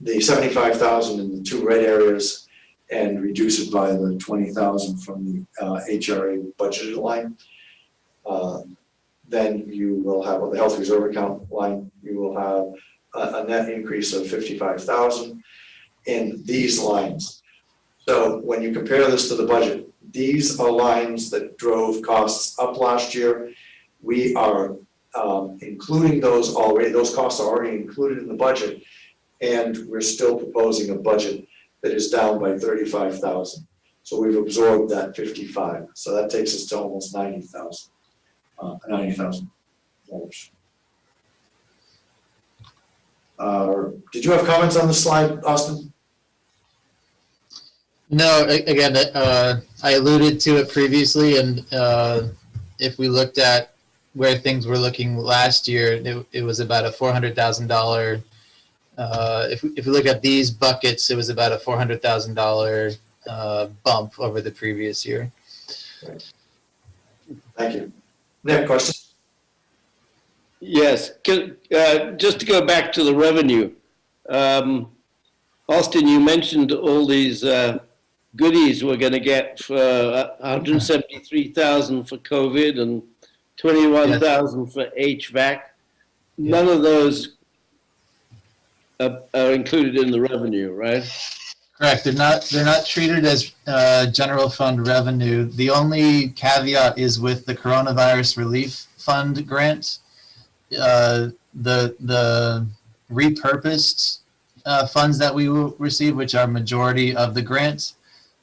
the 75,000 in the 2 red areas and reduce it by the 20,000 from the HRA budgeted line, then you will have, on the health reserve account line, you will have a net increase of 55,000 in these lines. So when you compare this to the budget, these are lines that drove costs up last year. We are including those already, those costs are already included in the budget, and we're still proposing a budget that is down by 35,000. So we've absorbed that 55. So that takes us to almost 90,000. $90,000. Did you have comments on the slide, Austin? No, again, I alluded to it previously, and if we looked at where things were looking last year, it was about a $400,000. If we look at these buckets, it was about a $400,000 bump over the previous year. Right. Thank you. Nick, question? Yes, just to go back to the revenue. Austin, you mentioned all these goodies we're going to get for 173,000 for COVID and 21,000 for HVAC. None of those are included in the revenue, right? Correct. They're not treated as general fund revenue. The only caveat is with the coronavirus relief fund grant. The repurposed funds that we will receive, which are majority of the grant,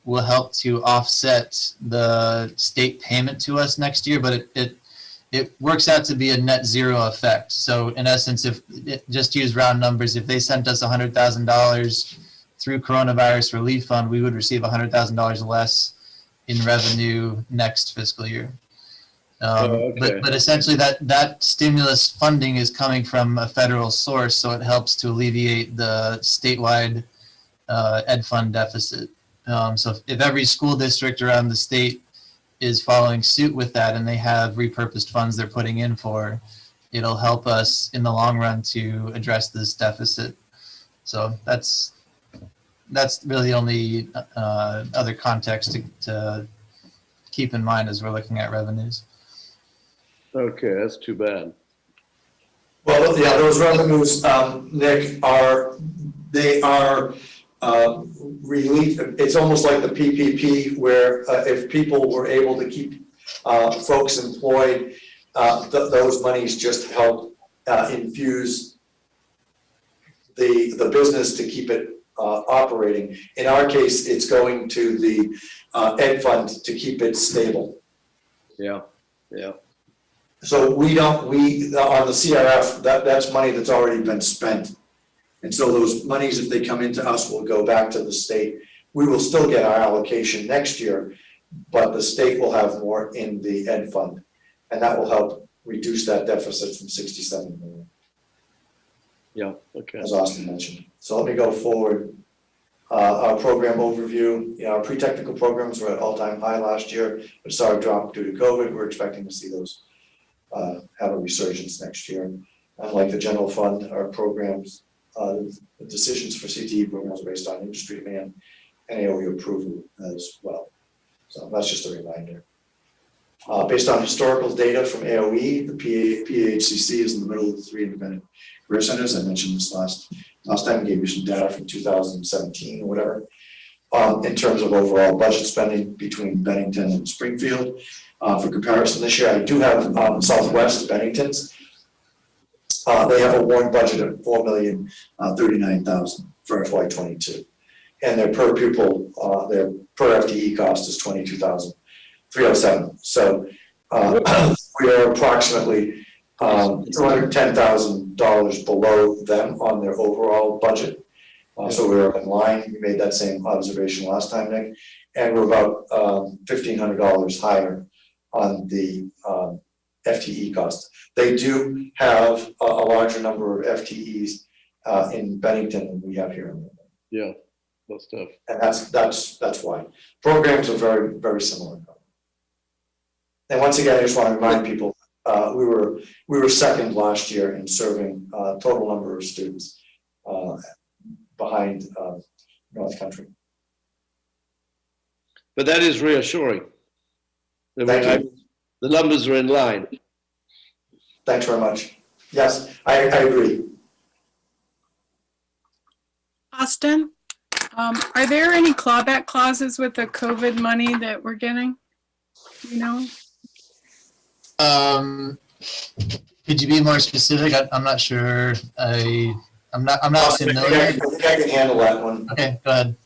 will help to offset the state payment to us next year, but it works out to be a net zero effect. So in essence, if just use round numbers, if they sent us $100,000 through coronavirus relief fund, we would receive $100,000 less in revenue next fiscal year. But essentially that stimulus funding is coming from a federal source, so it helps to alleviate the statewide ed fund deficit. So if every school district around the state is following suit with that and they have repurposed funds they're putting in for, it'll help us in the long run to address this deficit. So that's really the only other context to keep in mind as we're looking at revenues. Okay, that's too bad. Well, yeah, those revenues, Nick, are relief. It's almost like the PPP, where if people were able to keep folks employed, those monies just help infuse the business to keep it operating. In our case, it's going to the ed fund to keep it stable. Yeah, yeah. So we on the CRF, that's money that's already been spent. And so those monies, if they come into us, will go back to the state. We will still get our allocation next year, but the state will have more in the ed fund. And that will help reduce that deficit from 67 million. Yeah, okay. As Austin mentioned. So let me go forward. Our program overview, our pre-technical programs were at all-time high last year, but saw a drop due to COVID. We're expecting to see those have a resurgence next year. Unlike the general fund, our programs, the decisions for CTE programs are based on industry demand and AOE approval as well. So that's just a reminder. Based on historical data from AOE, the PAHCC is in the middle of the 3 independent career centers. I mentioned this last time, gave you some data from 2017 or whatever. In terms of overall budget spending between Bennington and Springfield. For comparison this year, I do have Southwest Bennington's. They have a warrant budget of $4,039,000 for FY22. And their per pupil, their per FTE cost is $22,307. So we are approximately $210,000 below them on their overall budget. So we're in line. We made that same observation last time, Nick, and we're about $1,500 higher on the FTE cost. They do have a larger number of FTEs in Bennington than we have here. Yeah, that's tough. And that's why. Programs are very, very similar. And once again, I just want to remind people, we were second last year in serving total number of students behind North Country. But that is reassuring. Thank you. The numbers are in line. Thanks very much. Yes, I agree. Austin, are there any clawback clauses with the COVID money that we're getting? You know? Could you be more specific? I'm not sure. I'm not familiar. I think I can handle that one. Okay, go ahead.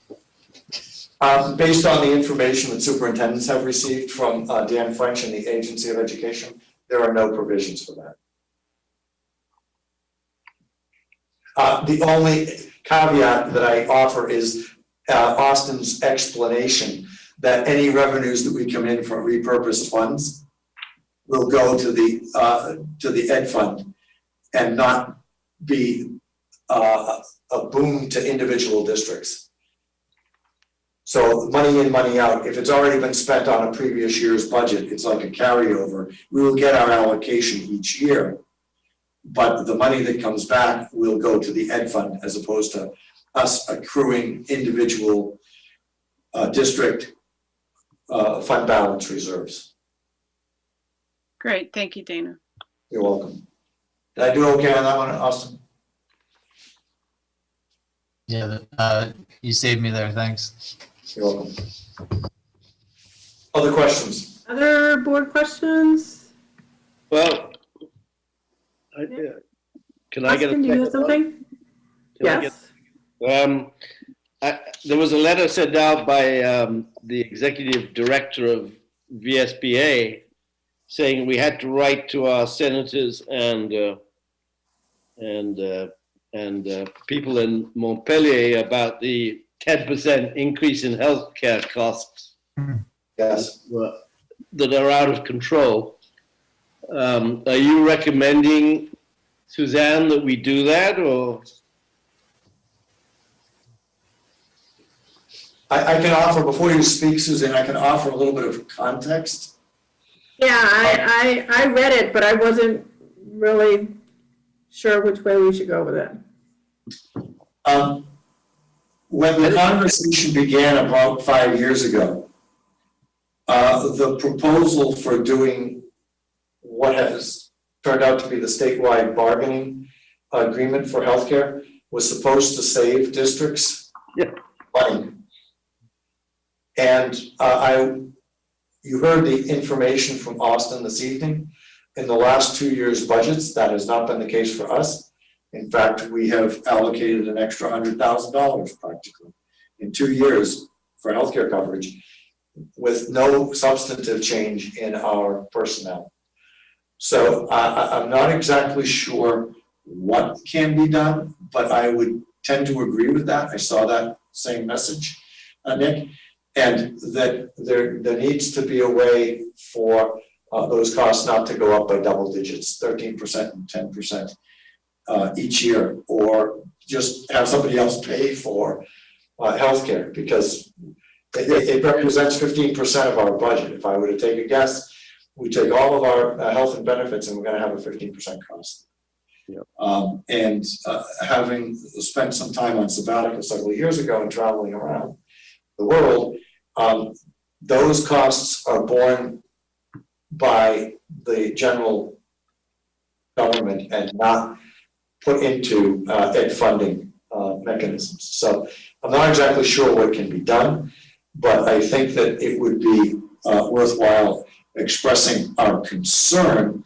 Based on the information that superintendents have received from Dan French and the Agency of Education, there are no provisions for that. The only caveat that I offer is Austin's explanation that any revenues that we come in from repurposed funds will go to the Ed Fund and not be a boom to individual districts. So money in, money out, if it's already been spent on a previous year's budget, it's like a carryover. We will get our allocation each year, but the money that comes back will go to the Ed Fund as opposed to us accruing individual district fund balance reserves. Great, thank you, Dana. You're welcome. Did I do okay on that one, Austin? Yeah, you saved me there, thanks. You're welcome. Other questions? Other board questions? Well, can I get Austin, do you have something? Yes. There was a letter sent out by the executive director of VSBA saying we had to write to our senators and people in Montpellier about the 10% increase in healthcare costs. Yes. That are out of control. Are you recommending, Suzanne, that we do that, or? I can offer, before you speak, Suzanne, I can offer a little bit of context. Yeah, I read it, but I wasn't really sure which way we should go with it. When the conversation began about 5 years ago, the proposal for doing what has turned out to be the statewide bargaining agreement for healthcare was supposed to save districts money. And you heard the information from Austin this evening. In the last 2 years' budgets, that has not been the case for us. In fact, we have allocated an extra $100,000 practically in 2 years for healthcare coverage with no substantive change in our personnel. So I'm not exactly sure what can be done, but I would tend to agree with that. I saw that same message, Nick, and that there needs to be a way for those costs not to go up by double digits, 13% and 10%. Each year, or just have somebody else pay for healthcare, because it represents 15% of our budget. If I were to take a guess, we take all of our health and benefits and we're going to have a 15% cost. And having spent some time on sabbatical several years ago and traveling around the world, those costs are borne by the general government and not put into ed funding mechanisms. So I'm not exactly sure what can be done, but I think that it would be worthwhile expressing our concern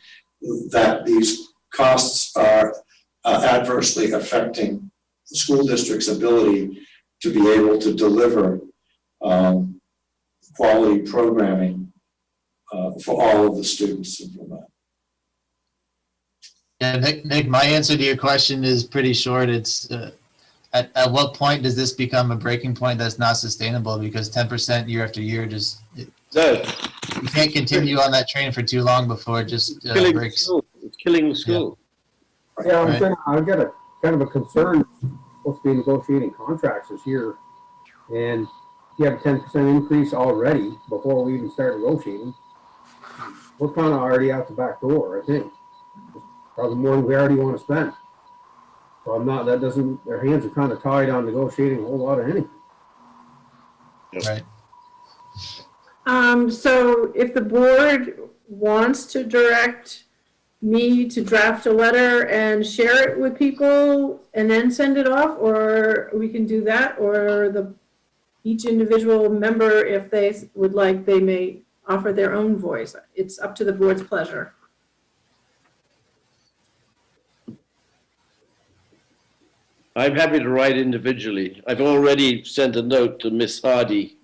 that these costs are adversely affecting the school district's ability to be able to deliver quality programming for all of the students in Vermont. Yeah, Nick, my answer to your question is pretty short. It's at what point does this become a breaking point that's not sustainable? Because 10% year after year just you can't continue on that train for too long before it just breaks. It's killing the school. Yeah, Right. I've got a kind of a concern. Supposed to be negotiating contracts this year, and you have a 10% increase already before we even start negotiating. We're kind of already out the back door, I think. Probably more than we already want to spend. So I'm not. That doesn't. Their hands are kind of tied on negotiating a whole lot of anything. Right. So if the board wants to direct me to draft a letter and share it with people and then send it off, or we can do that, or each individual member, if they would like, they may offer their own voice. It's up to the board's pleasure. I'm happy to write individually. I've already sent a note to Miss Hardy,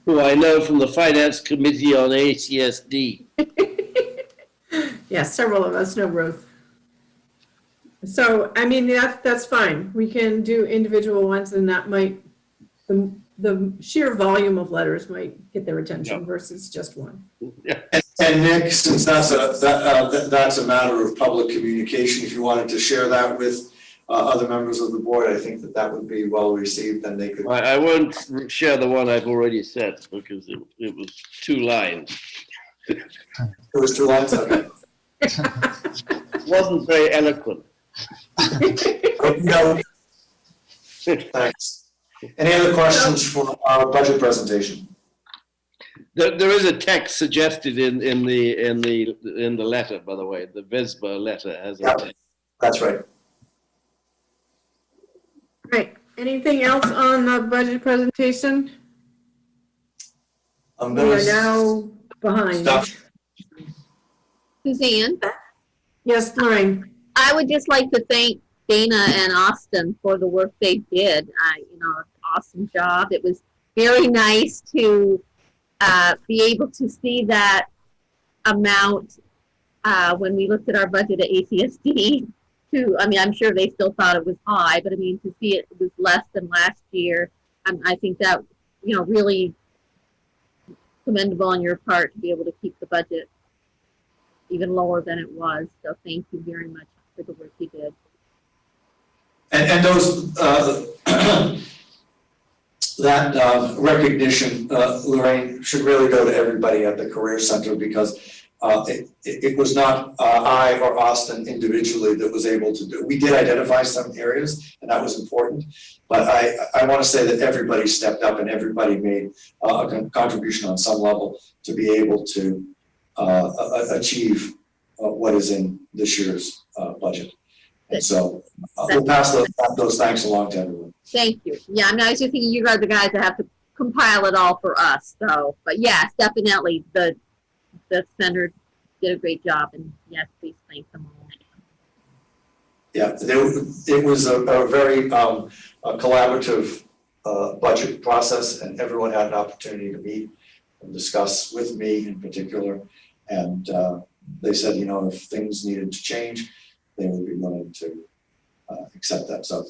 who I know from the Finance Committee on ACSD. Yes, several of us know Ruth. So, I mean, that's fine. We can do individual ones, and that might, the sheer volume of letters might get their attention versus just one. Yeah. And Nick, since that's a matter of public communication, if you wanted to share that with other members of the board, I think that would be well received, and they could. I won't share the one I've already sent because it was 2 lines. It was 2 lines? Okay. Wasn't very eloquent. No. Thanks. Any other questions for our budget presentation? There is a text suggested in the letter, by the way. The VESBA letter has a text. That's right. Right. Anything else on the budget presentation? We are now behind. Stop. Suzanne, Yes, Lorraine. I would just like to thank Dana and Austin for the work they did. Awesome job. It was very nice to be able to see that amount when we looked at our budget at ACSD. I'm sure they still thought it was high, but to see it was less than last year, I think that, really commendable on your part to be able to keep the budget even lower than it was. So thank you very much for the work you did. And those that recognition, Lorraine, should really go to everybody at the Career Center, because it was not I or Austin individually that was able to do. We did identify some areas, and that was important. But I want to say that everybody stepped up and everybody made a contribution on some level to be able to achieve what is in this year's budget. And so we'll pass those thanks along to everyone. Thank you. Yeah, I was just thinking you are the guys that have to compile it all for us. So, but yes, definitely the center did a great job, and yes, please thank them all. Yeah, it was a very collaborative budget process, and everyone had an opportunity to meet and discuss with me in particular. And they said, if things needed to change, they would be willing to accept that. So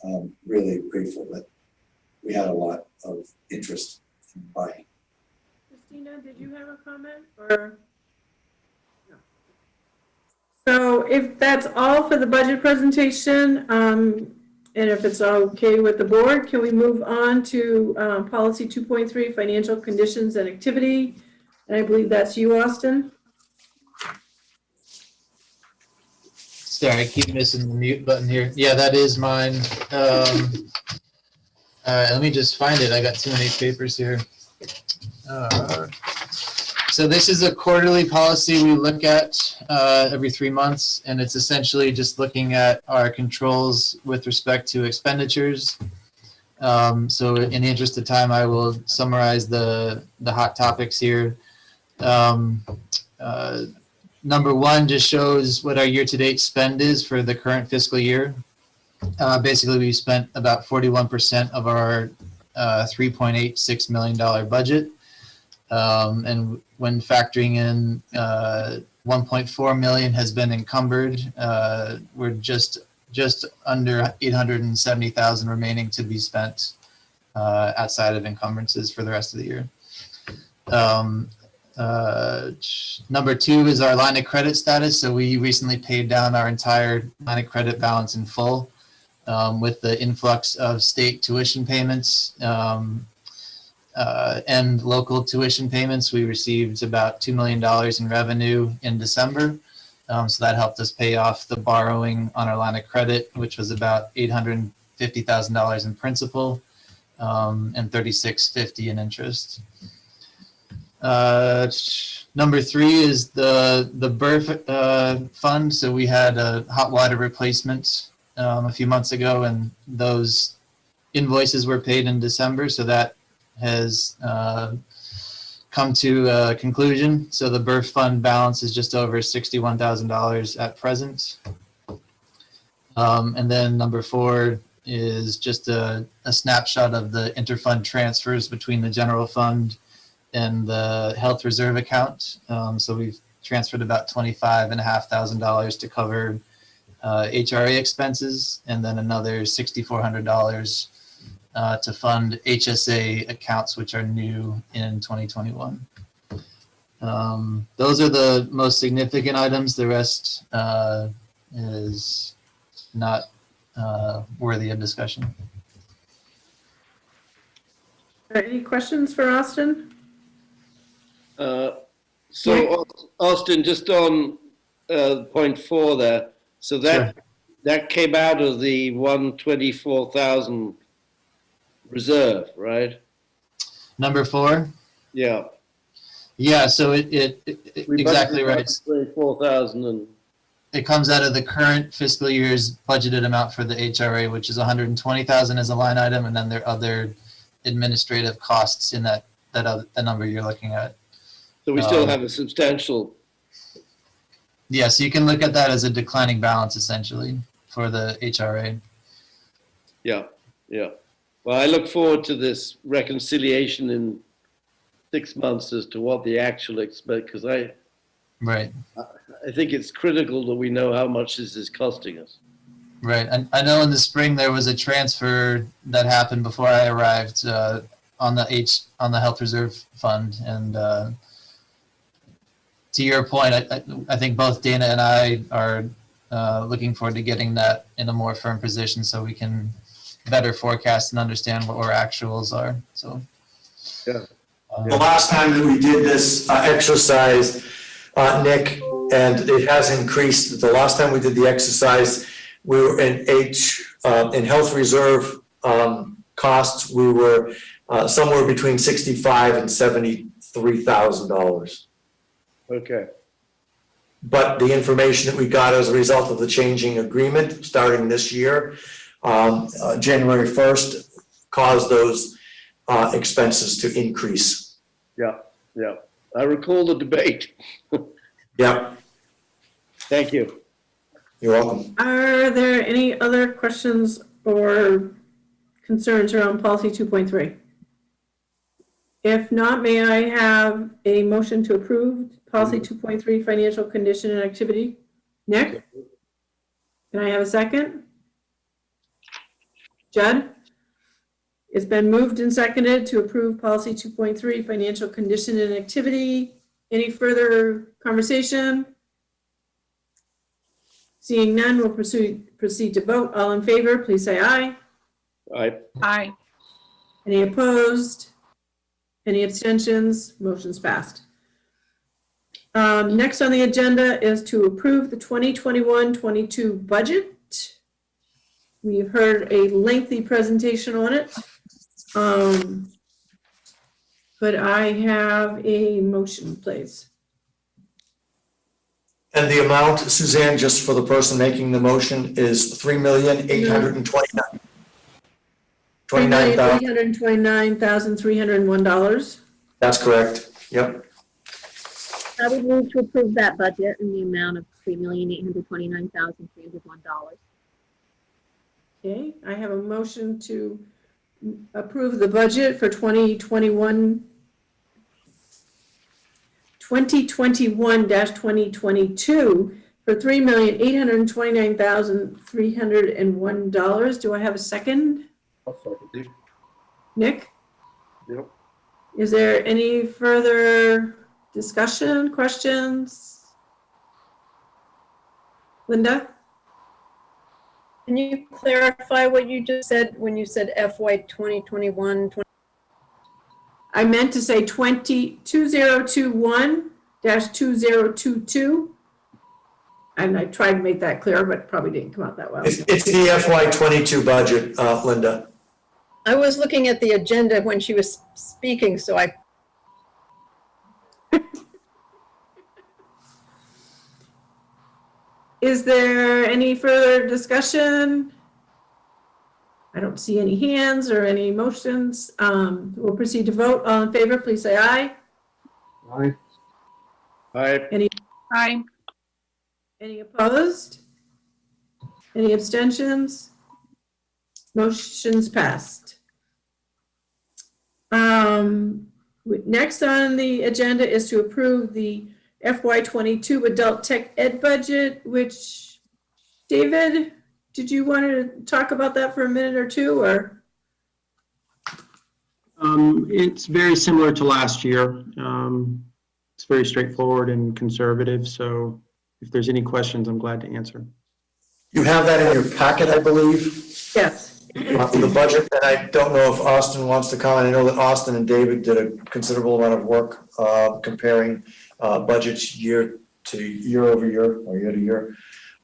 I'm really grateful that we had a lot of interest in buying. Christina, did you have a comment? Or no? So if that's all for the budget presentation, and if it's okay with the board, can we move on to policy 2.3, financial conditions and activity? And I believe that's you, Austin. Sorry, I keep missing the mute button here. Yeah, that is mine. Let me just find it. I got too many papers here. So this is a quarterly policy we look at every 3 months, and it's essentially just looking at our controls with respect to expenditures. So in the interest of time, I will summarize the hot topics here. Number one just shows what our year-to-date spend is for the current fiscal year. Basically, we spent about 41% of our $3.86 million budget. And when factoring in 1.4 million has been encumbered, we're just under 870,000 remaining to be spent outside of encumbrances for the rest of the year. Number two is our line of credit status. So we recently paid down our entire line of credit balance in full with the influx of state tuition payments and local tuition payments. We received about $2 million in revenue in December. So that helped us pay off the borrowing on our line of credit, which was about $850,000 in principal and $36.50 in interest. Number three is the BRF fund. So we had a hot water replacement a few months ago, and those invoices were paid in December. So that has come to a conclusion. So the BRF fund balance is just over $61,000 at present. And then number four is just a snapshot of the interfund transfers between the general fund and the health reserve account. So we've transferred about $25,500 to cover HRA expenses, and then another $6,400 to fund HSA accounts, which are new in 2021. Those are the most significant items. The rest is not worthy of discussion. Any questions for Austin? So Austin, just on point 4 there, so that Sure. that came out of the 124,000 reserve, right? Number four? Yeah. Yeah, so it exactly right. 24,000 and It comes out of the current fiscal year's budgeted amount for the HRA, which is 120,000 as a line item, and then there are other administrative costs in that number you're looking at. so we still have a substantial. Yeah, so you can look at that as a declining balance essentially for the HRA. Yeah, yeah. Well, I look forward to this reconciliation in 6 months as to what the actual expect, because I think it's critical that we know how much this is costing us. Right, and I know in the spring there was a transfer that happened before I arrived on the health reserve fund, and to your point, I think both Dana and I are looking forward to getting that in a more firm position so we can better forecast and understand what our actuals are. So, yeah. The last time that we did this exercise, Nick, and it has increased. The last time we did the exercise, we were in health reserve costs. We were somewhere between $65,000 and $73,000. Okay. But the information that we got as a result of the changing agreement starting this year, January 1st, caused those expenses to increase. Yeah, yeah. I recall the debate. Yeah. Thank you. You're welcome. Are there any other questions or concerns around policy 2.3? If not, may I have a motion to approve policy 2.3 financial condition and activity? Nick? Can I have a second? Judd? It's been moved and seconded to approve policy 2.3 financial condition and activity. Any further conversation? Seeing none, we'll proceed to vote. All in favor, please say aye. Aye. Aye. Any opposed? Any abstentions? Motion's passed. Next on the agenda is to approve the 2021-22 budget. We've heard a lengthy presentation on it. But I have a motion, please. And the amount, Suzanne, just for the person making the motion, is $3,829,000. $3,829,301. That's correct. Yep. I would move to approve that budget in the amount of $3,829,301. Okay, I have a motion to approve the budget for 2021-2022 for $3,829,301. Do I have a second? I'll second. Nick? Yep. Is there any further discussion, questions? Linda? Can you clarify what you just said when you said FY 2021? I meant to say 2021-2022. And I tried to make that clear, but probably didn't come out that well. It's the FY22 budget, Linda. I was looking at the agenda when she was speaking, so I. Is there any further discussion? I don't see any hands or any motions. We'll proceed to vote. All in favor, please say aye. Aye. Aye. Aye. Any opposed? Any abstentions? Motion's passed. Next on the agenda is to approve the FY22 adult tech ed budget, which, David, did you want to talk about that for a minute or two, or? It's very similar to last year. It's very straightforward and conservative, so if there's any questions, I'm glad to answer. You have that in your packet, I believe. Yes. The budget, and I don't know if Austin wants to comment. I know that Austin and David did a considerable amount of work comparing budgets year to year over year or year to year.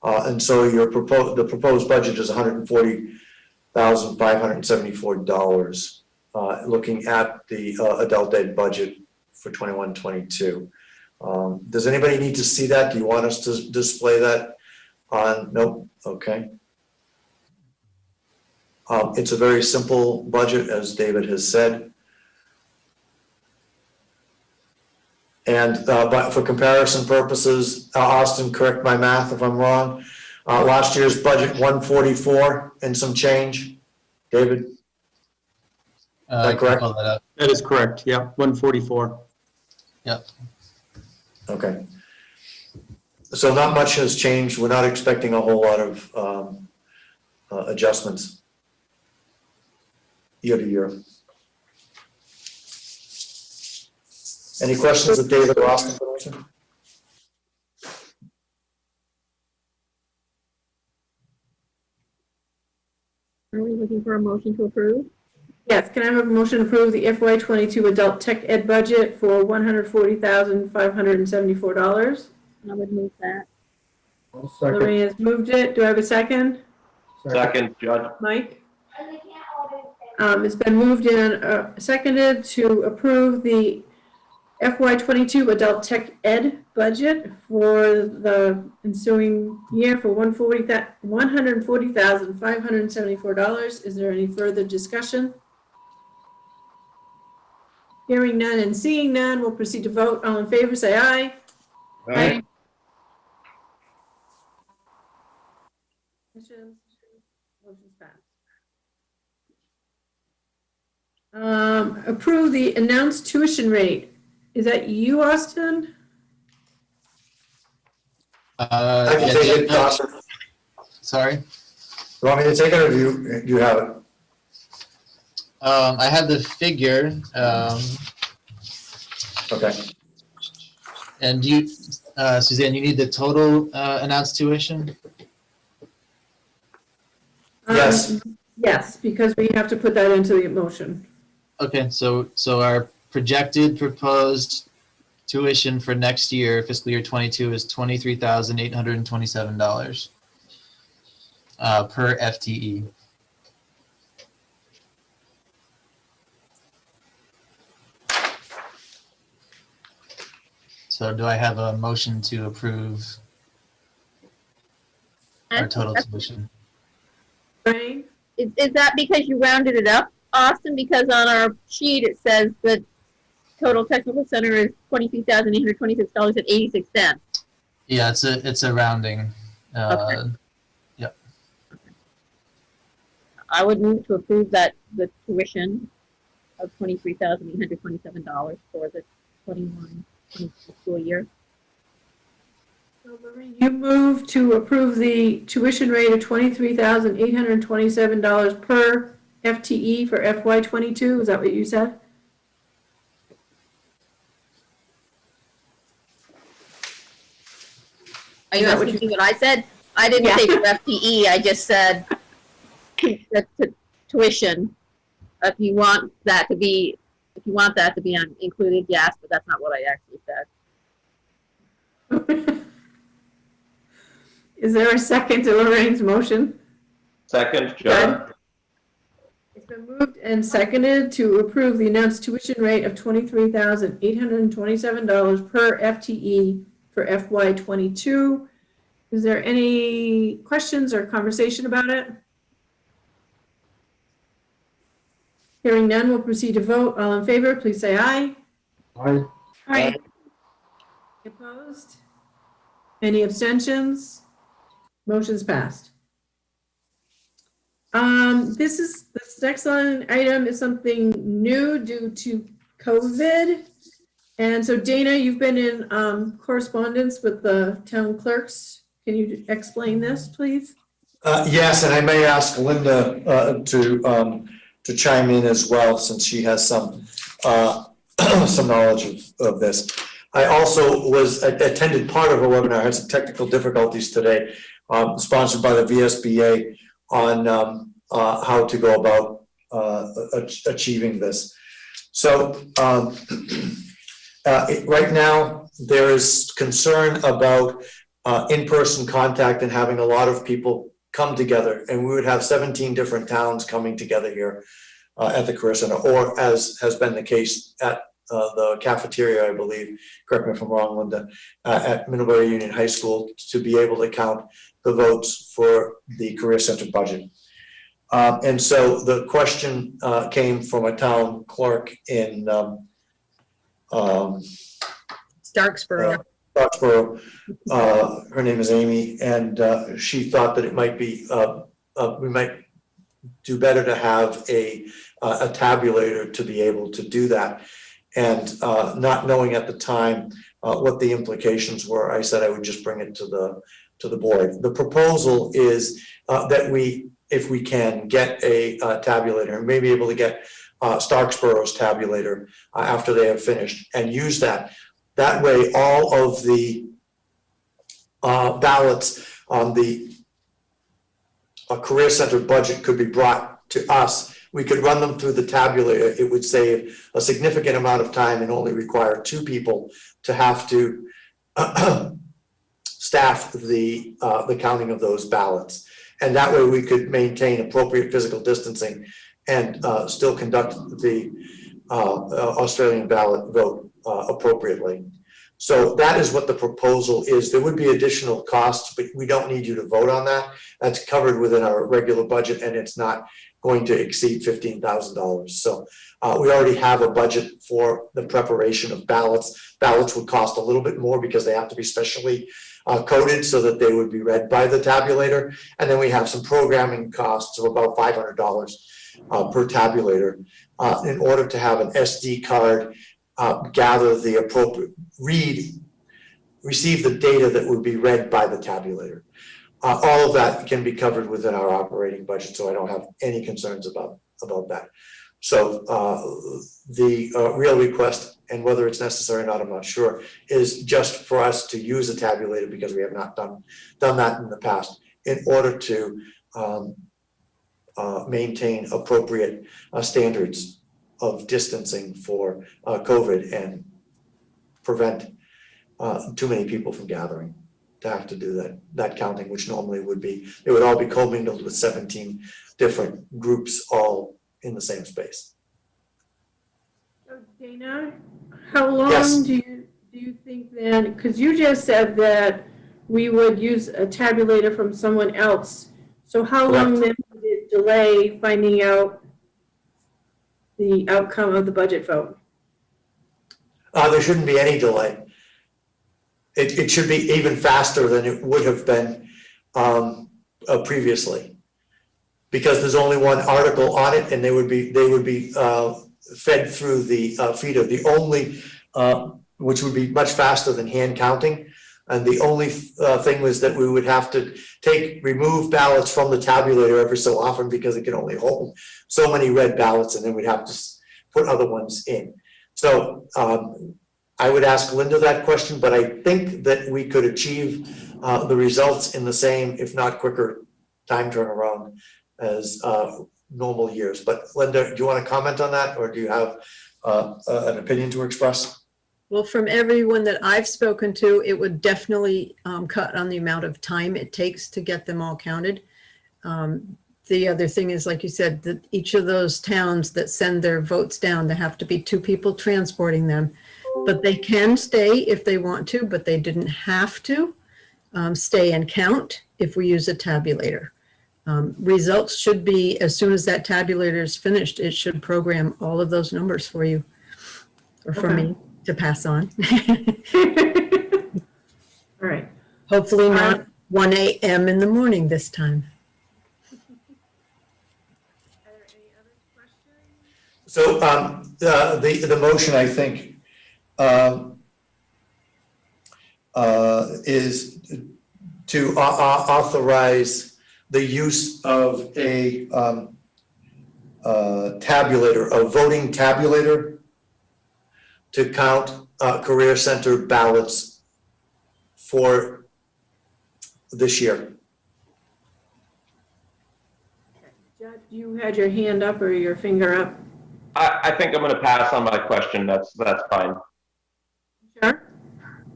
And so the proposed budget is $140,574, looking at the adult ed budget for 21-22. Does anybody need to see that? Do you want us to display that on? Nope. Okay. It's a very simple budget, as David has said. And but for comparison purposes, Austin, correct my math if I'm wrong. Last year's budget 144 and some change. David, is that correct? That is correct. Yeah, 144. Yep. Okay. So not much has changed. We're not expecting a whole lot of adjustments year to year. Any questions of David or Austin? Are we looking for a motion to approve? Yes, can I have a motion to approve the FY22 adult tech ed budget for $140,574? I would move that. I'll second. Lorraine has moved it. Do I have a second? Second, Judge. Mike? It's been moved and seconded to approve the FY22 adult tech ed budget for the ensuing year for $140,574. Is there any further discussion? Hearing none and seeing none, we'll proceed to vote. All in favor, say aye. Aye. Motion's passed. Approve the announced tuition rate. Is that you, Austin? I can take it, Austin. Sorry? You want me to take it, or do you have it? I had the figure. Okay. And you, Suzanne, you need the total announced tuition? Yes. Yes, because we have to put that into the motion. Okay, so our projected proposed tuition for next year, fiscal year 22, is $23,827 per FTE. So do I have a motion to approve our total tuition? Right? Is that because you rounded it up, Austin? Because on our sheet it says that total technical center is $23,826.86. Yeah, it's a rounding. Okay. Yep. I would move to approve the tuition of $23,827 for the 21-22 school year. So, Lorraine, you move to approve the tuition rate of $23,827 per FTE for FY22. Is that what you said? Are you asking what I said? I didn't say for FTE. I just said tuition. If you want that to be included, yes, but that's not what I actually said. Is there a second to Lorraine's motion? Second, John. It's been moved and seconded to approve the announced tuition rate of $23,827 per FTE for FY22. Is there any questions or conversation about it? Hearing none, we'll proceed to vote. All in favor, please say aye. Aye. Aye. Opposed? Any abstentions? Motion's passed. This next item is something new due to COVID. And so Dana, you've been in correspondence with the town clerks. Can you explain this, please? Yes, and I may ask Linda to chime in as well, since she has some knowledge of this. I also attended part of a webinar, had some technical difficulties today, sponsored by the VSBA on how to go about achieving this. So right now, there is concern about in-person contact and having a lot of people come together, and we would have 17 different towns coming together here at the Career Center, or as has been the case at the cafeteria, I believe, correct me if I'm wrong, Linda, at Middlebury Union High School, to be able to count the votes for the Career Center budget. And so the question came from a town clerk in Starksboro. Starksboro. Her name is Amy, and she thought that it might be, we might do better to have a tabulator to be able to do that. And not knowing at the time what the implications were, I said I would just bring it to the board. The proposal is that if we can get a tabulator, and maybe able to get Starksboro's tabulator after they have finished, and use that. That way, all of the ballots on the Career Center budget could be brought to us. We could run them through the tabulator. It would save a significant amount of time and only require 2 people to have to staff the counting of those ballots. And that way we could maintain appropriate physical distancing and still conduct the Australian ballot vote appropriately. So that is what the proposal is. There would be additional costs, but we don't need you to vote on that. That's covered within our regular budget, and it's not going to exceed $15,000. So we already have a budget for the preparation of ballots. Ballots would cost a little bit more because they have to be specially coded so that they would be read by the tabulator. And then we have some programming costs of about $500 per tabulator in order to have an SD card gather the appropriate, receive the data that would be read by the tabulator. All of that can be covered within our operating budget, so I don't have any concerns about that. So the real request, and whether it's necessary or not, I'm not sure, is just for us to use a tabulator, because we have not done that in the past, in order to maintain appropriate standards of distancing for COVID and prevent too many people from gathering to have to do that counting, which normally would be, it would all be commingled with 17 different groups all in the same space. So Dana, how long Yes. do you think then, because you just said that we would use a tabulator from someone else. So how long then would it delay finding out the outcome of the budget vote? There shouldn't be any delay. It should be even faster than it would have been previously, because there's only one article on it, and they would be fed through the feeder. The only, which would be much faster than hand counting, and the only thing was that we would have to remove ballots from the tabulator every so often because it can only hold so many red ballots, and then we'd have to put other ones in. So I would ask Linda that question, but I think that we could achieve the results in the same, if not quicker, time turnaround as normal years. But Linda, do you want to comment on that, or do you have an opinion to express? Well, from everyone that I've spoken to, it would definitely cut on the amount of time it takes to get them all counted. The other thing is, like you said, that each of those towns that send their votes down, there have to be 2 people transporting them. But they can stay if they want to, but they didn't have to stay and count if we use a tabulator. Results should be, as soon as that tabulator is finished, it should program all of those numbers for you, or for me to pass on. All right. Hopefully not 1 a.m. in the morning this time. So the motion, I think, is to authorize the use of a tabulator, a voting tabulator, to count Career Center ballots for this year. Judd, you had your hand up or your finger up? I think I'm going to pass on my question. That's fine. Sure.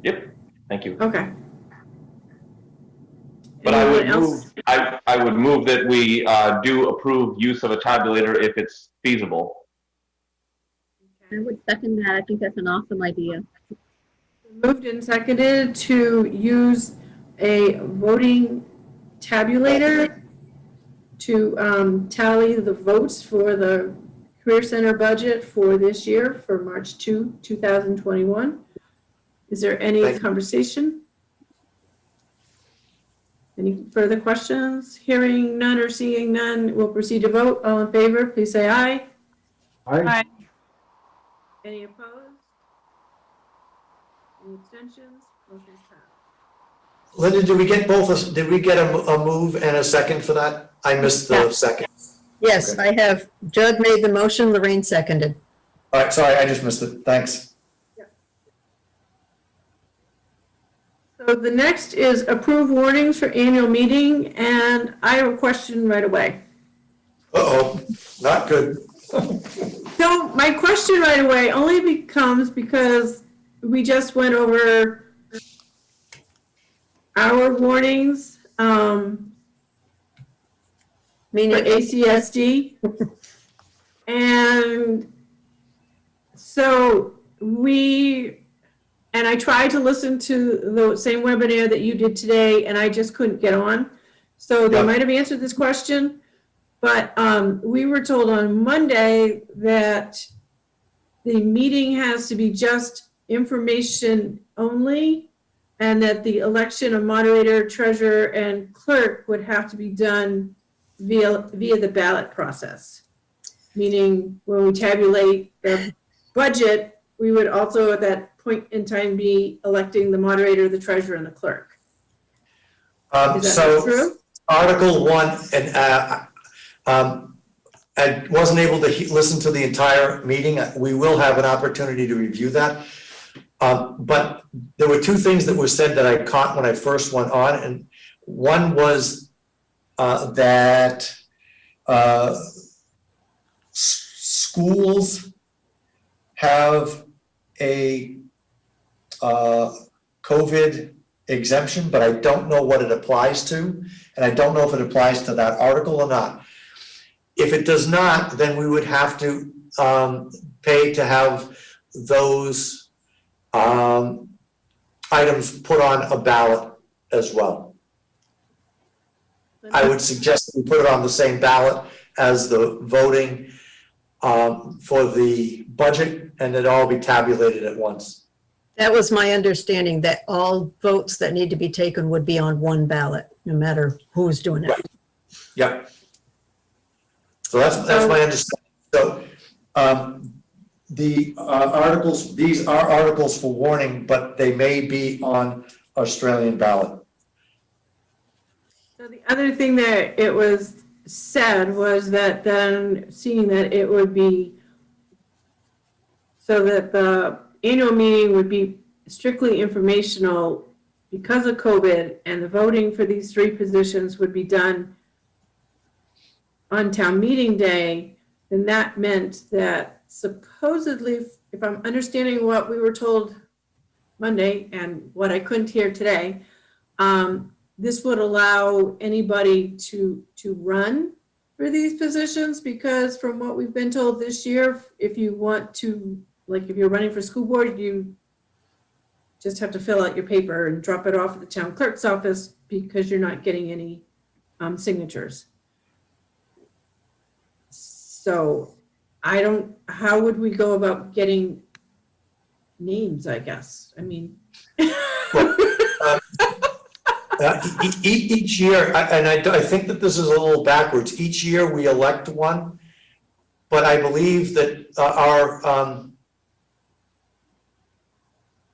Yep. Thank you. Okay. But I would move that we do approve use of a tabulator if it's feasible. I would second that. I think that's an awesome idea. Moved and seconded to use a voting tabulator to tally the votes for the Career Center budget for this year, for March 2, 2021. Is there any conversation? Any further questions? Hearing none or seeing none, we'll proceed to vote. All in favor, please say aye. Aye. Any opposed? Any abstentions? Motion passed. Linda, did we get both? Did we get a move and a second for that? I missed the second. Yes, Okay. I have. Judd made the motion, Lorraine seconded. All right, sorry, I just missed it. Thanks. So the next is approve warnings for annual meeting, and I have a question right away. Uh-oh, not good. So my question right away only becomes because we just went over our warnings for ACSD. And so and I tried to listen to the same webinar that you did today, and I just couldn't get on. So they might have answered this question, but we were told on Monday that the meeting has to be just information only, and that the election of moderator, treasurer, and clerk would have to be done via the ballot process. Meaning when we tabulate the budget, we would also at that point in time be electing the moderator, the treasurer, and the clerk. Is that true? Article 1, and I wasn't able to listen to the entire meeting. We will have an opportunity to review that. But there were 2 things that were said that I caught when I first went on, and one was that schools have a COVID exemption, but I don't know what it applies to, and I don't know if it applies to that article or not. If it does not, then we would have to pay to have those items put on a ballot as well. I would suggest that we put it on the same ballot as the voting for the budget, and it all be tabulated at once. That was my understanding, that all votes that need to be taken would be on one ballot, no matter who's doing it. Right. Yep. So that's my understanding. So the articles, these are articles for warning, but they may be on Australian ballot. So the other thing that it was said was that then seeing that it would be so that the annual meeting would be strictly informational because of COVID, and the voting for these three positions would be done on town meeting day, then that meant that supposedly, if I'm understanding what we were told Monday and what I couldn't hear today, this would allow anybody to run for these positions, because from what we've been told this year, if you want to, like if you're running for school board, you just have to fill out your paper and drop it off at the town clerk's office because you're not getting any signatures. So how would we go about getting names, I guess? I mean. Each year, and I think that this is a little backwards, each year we elect one, but I believe that our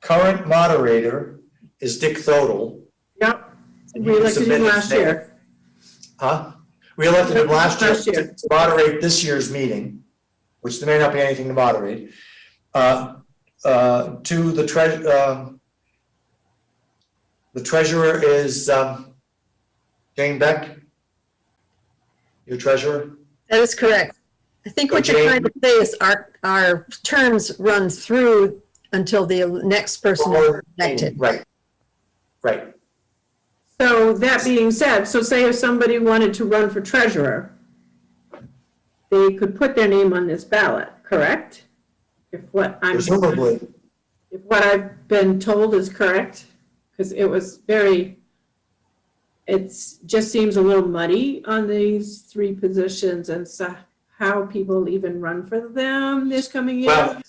current moderator is Dick Thodel. Yep, we elected him last year. Huh? We elected him last year to moderate this year's meeting, which there may not be anything to moderate, to the treasurer is Jane Beck, your treasurer? That is correct. I think what you're trying to say is our terms run through until the next person is elected. Right, right. So that being said, so say if somebody wanted to run for treasurer, they could put their name on this ballot, correct? Presumably. If what I've been told is correct, because it was it just seems a little muddy on these three positions, and so how people even run for them this coming year. Well,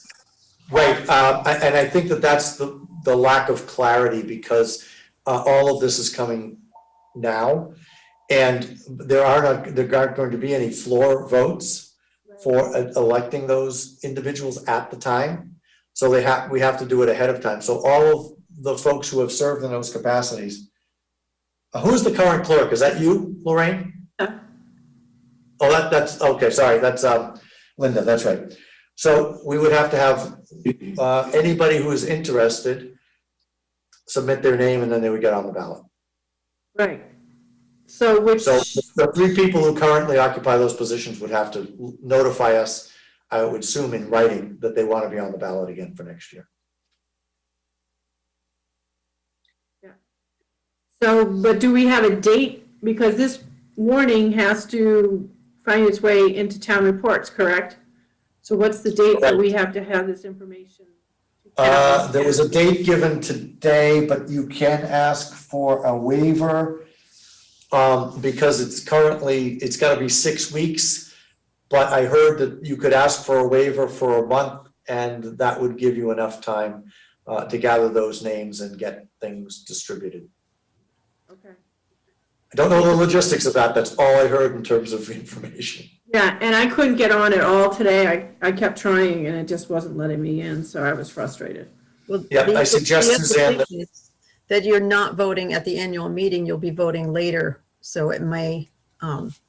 right, and I think that that's the lack of clarity, because all of this is coming now, and there aren't going to be any floor votes for electing those individuals at the time. So we have to do it ahead of time. So all of the folks who have served in those capacities. Who's the current clerk? Is that you, Lorraine? Yeah. Oh, that's okay. Sorry, that's Linda. That's right. So we would have to have anybody who is interested submit their name, and then they would get on the ballot. Right. So the three people who currently occupy those positions would have to notify us, I would assume in writing, that they want to be on the ballot again for next year. So, but do we have a date? Because this warning has to find its way into town reports, correct? So what's the date that we have to have this information? There was a date given today, but you can ask for a waiver because it's got to be 6 weeks. But I heard that you could ask for a waiver for a month, and that would give you enough time to gather those names and get things distributed. Okay. I don't know the logistics of that. That's all I heard in terms of information. Yeah, and I couldn't get on at all today. I kept trying, and it just wasn't letting me in, so I was frustrated. Well, yeah, I suggest, Suzanne, that you're not voting at the annual meeting, you'll be voting later. So it may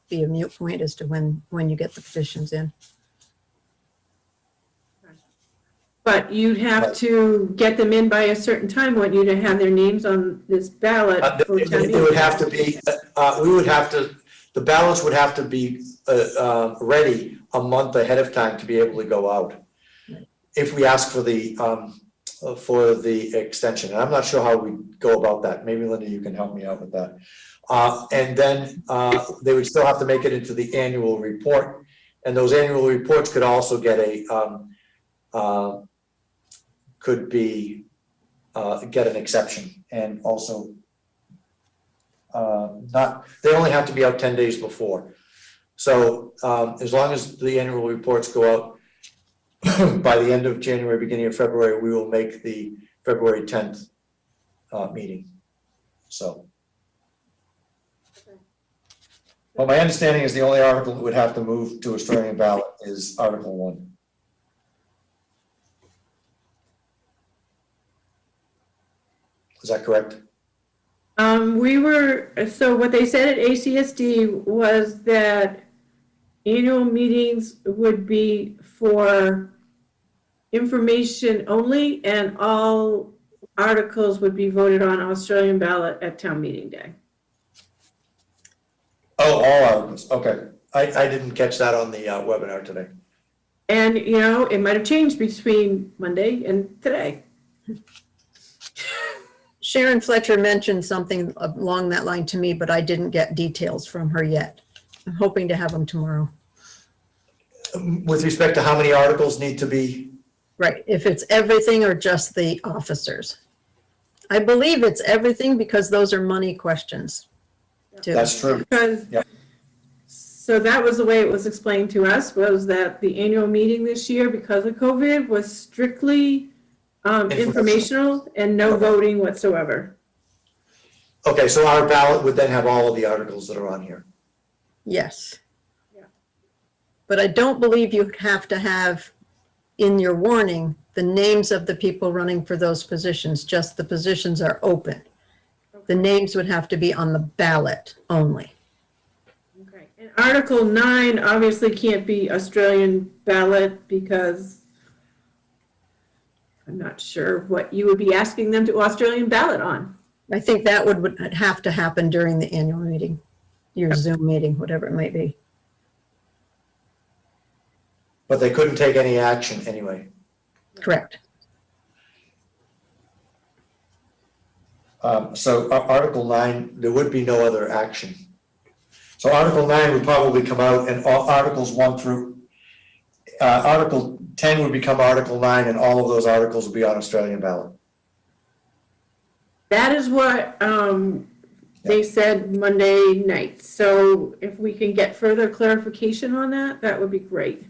be a moot point as to when you get the petitions in. But you'd have to get them in by a certain time, want you to have their names on this ballot. It would have to be, the ballots would have to be ready a month ahead of time to be able to go out. If we ask for the for the extension. And I'm not sure how we go about that. Maybe Linda, you can help me out with that. And then they would still have to make it into the annual report. And those annual reports could also get get an exception, and also they only have to be out 10 days before. So as long as the annual reports go out by the end of January, beginning of February, we will make the February 10th meeting. So. Well, my understanding is the only article that would have to move to Australian ballot is Article 1. Is that correct? So what they said at ACSD was that annual meetings would be for information only, and all articles would be voted on Australian ballot at town meeting day. Oh, all articles, okay. I didn't catch that on the webinar today. And, you know, it might have changed between Monday and today. Sharon Fletcher mentioned something along that line to me, but I didn't get details from her yet. I'm hoping to have them tomorrow. With respect to how many articles need to be? Right, if it's everything or just the officers. I believe it's everything because those are money questions too. That's true. Because, so that was the way it was explained to us, was that the annual meeting this year, because of COVID, was strictly informational and no voting whatsoever. Okay, so our ballot would then have all of the articles that are on here. Yes. Yeah. But I don't believe you have to have in your warning the names of the people running for those positions, just the positions are open. Okay. The names would have to be on the ballot only. Okay. And Article 9 obviously can't be Australian ballot because I'm not sure what you would be asking them to Australian ballot on. I think that would have to happen during the annual meeting, your Zoom meeting, whatever it might be. But they couldn't take any action anyway. Correct. So Article 9, there would be no other action. So Article 9 would probably come out, and all Articles 1 through, Article 10 would become Article 9, and all of those articles would be on Australian ballot. That is what they said Monday night. So if we can get further clarification on that, that would be great.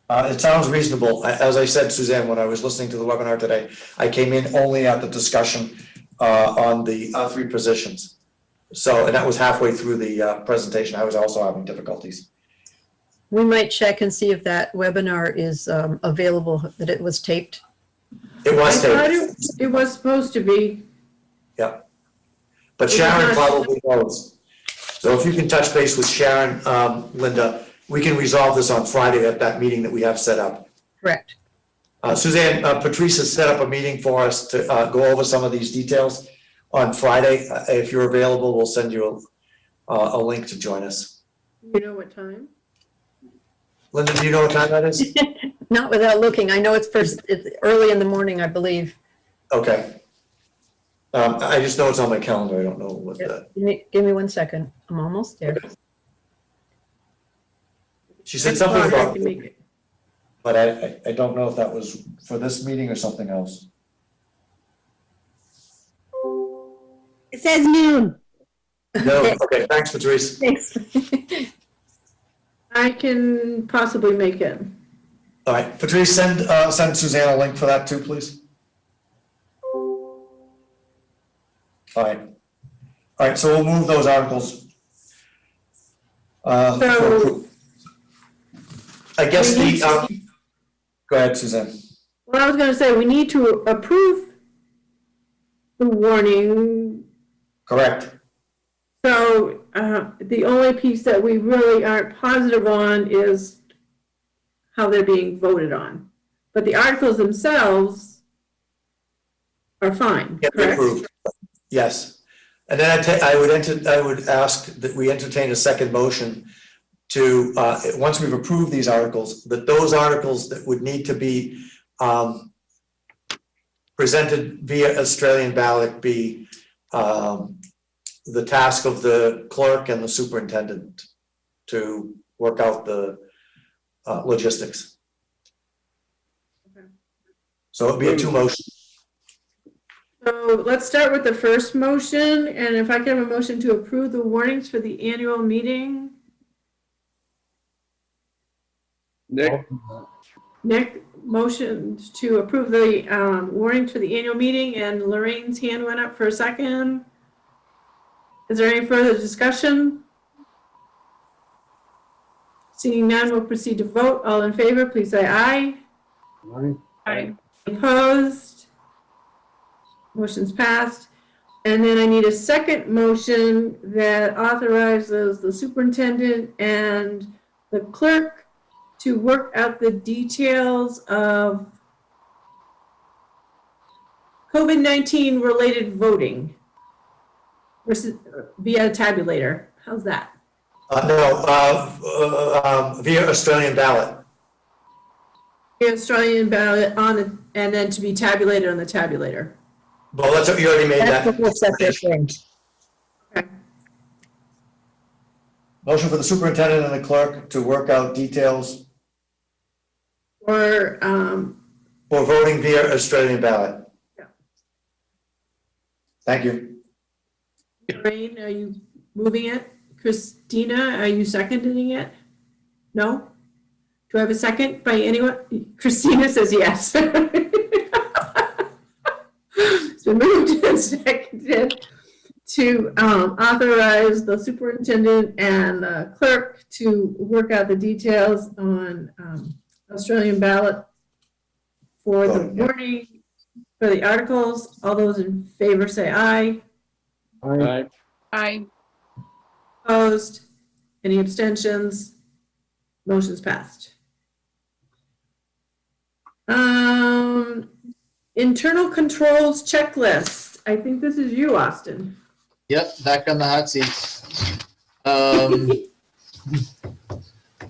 It sounds reasonable. As I said, Suzanne, when I was listening to the webinar today, I came in only at the discussion on the 3 positions. So, and that was halfway through the presentation. I was also having difficulties. We might check and see if that webinar is available, that it was taped. It was taped. It was supposed to be. Yeah. But Sharon probably knows. So if you can touch base with Sharon, Linda, we can resolve this on Friday at that meeting that we have set up. Correct. Suzanne, Patrice has set up a meeting for us to go over some of these details on Friday. If you're available, we'll send you a link to join us. You know what time? Linda, do you know what time that is? Not without looking. I know it's early in the morning, I believe. Okay. I just know it's on my calendar. I don't know what that. Give me 1 second. I'm almost there. She said something about, but I don't know if that was for this meeting or something else. It says noon. No, okay, thanks, Patrice. Thanks. I can possibly make it. All right, Patrice, send Suzanne a link for that too, please. All right, so we'll move those articles. So I guess go ahead, Suzanne. well, I was going to say, we need to approve the warning. Correct. So the only piece that we really aren't positive on is how they're being voted on. But the articles themselves are fine, Yeah, correct? approved. Yes. And then I would ask that we entertain a second motion to, once we've approved these articles, that those articles that would need to be presented via Australian ballot be the task of the clerk and the superintendent to work out the logistics. So it'd be a 2 motion. So let's start with the first motion, and if I can have a motion to approve the warnings for the annual meeting. Nick motioned to approve the warnings for the annual meeting, and Lorraine's hand went up for a second. Is there any further discussion? Seeing none, we'll proceed to vote. All in favor, please say aye. Aye. Opposed? Motion's passed. And then I need a second motion that authorizes the superintendent and the clerk to work out the details of COVID-19 related voting versus via tabulator. How's that? Via Australian ballot. Via Australian ballot on the, and then to be tabulated on the tabulator. Well, that's what you already made that. Okay. Motion for the superintendent and the clerk to work out details Or for voting via Australian ballot. Yeah. Thank you. Lorraine, are you moving it? Christina, are you seconding it? No? Do I have a second by anyone? Christina says yes. It's been moved and seconded to authorize the superintendent and clerk to work out the details on Australian ballot for the warning for the articles. All those in favor say aye. Aye. Aye. Opposed? Any abstentions? Motion's passed. Internal controls checklist. I think this is you, Austin. Yep, back on the hot seat.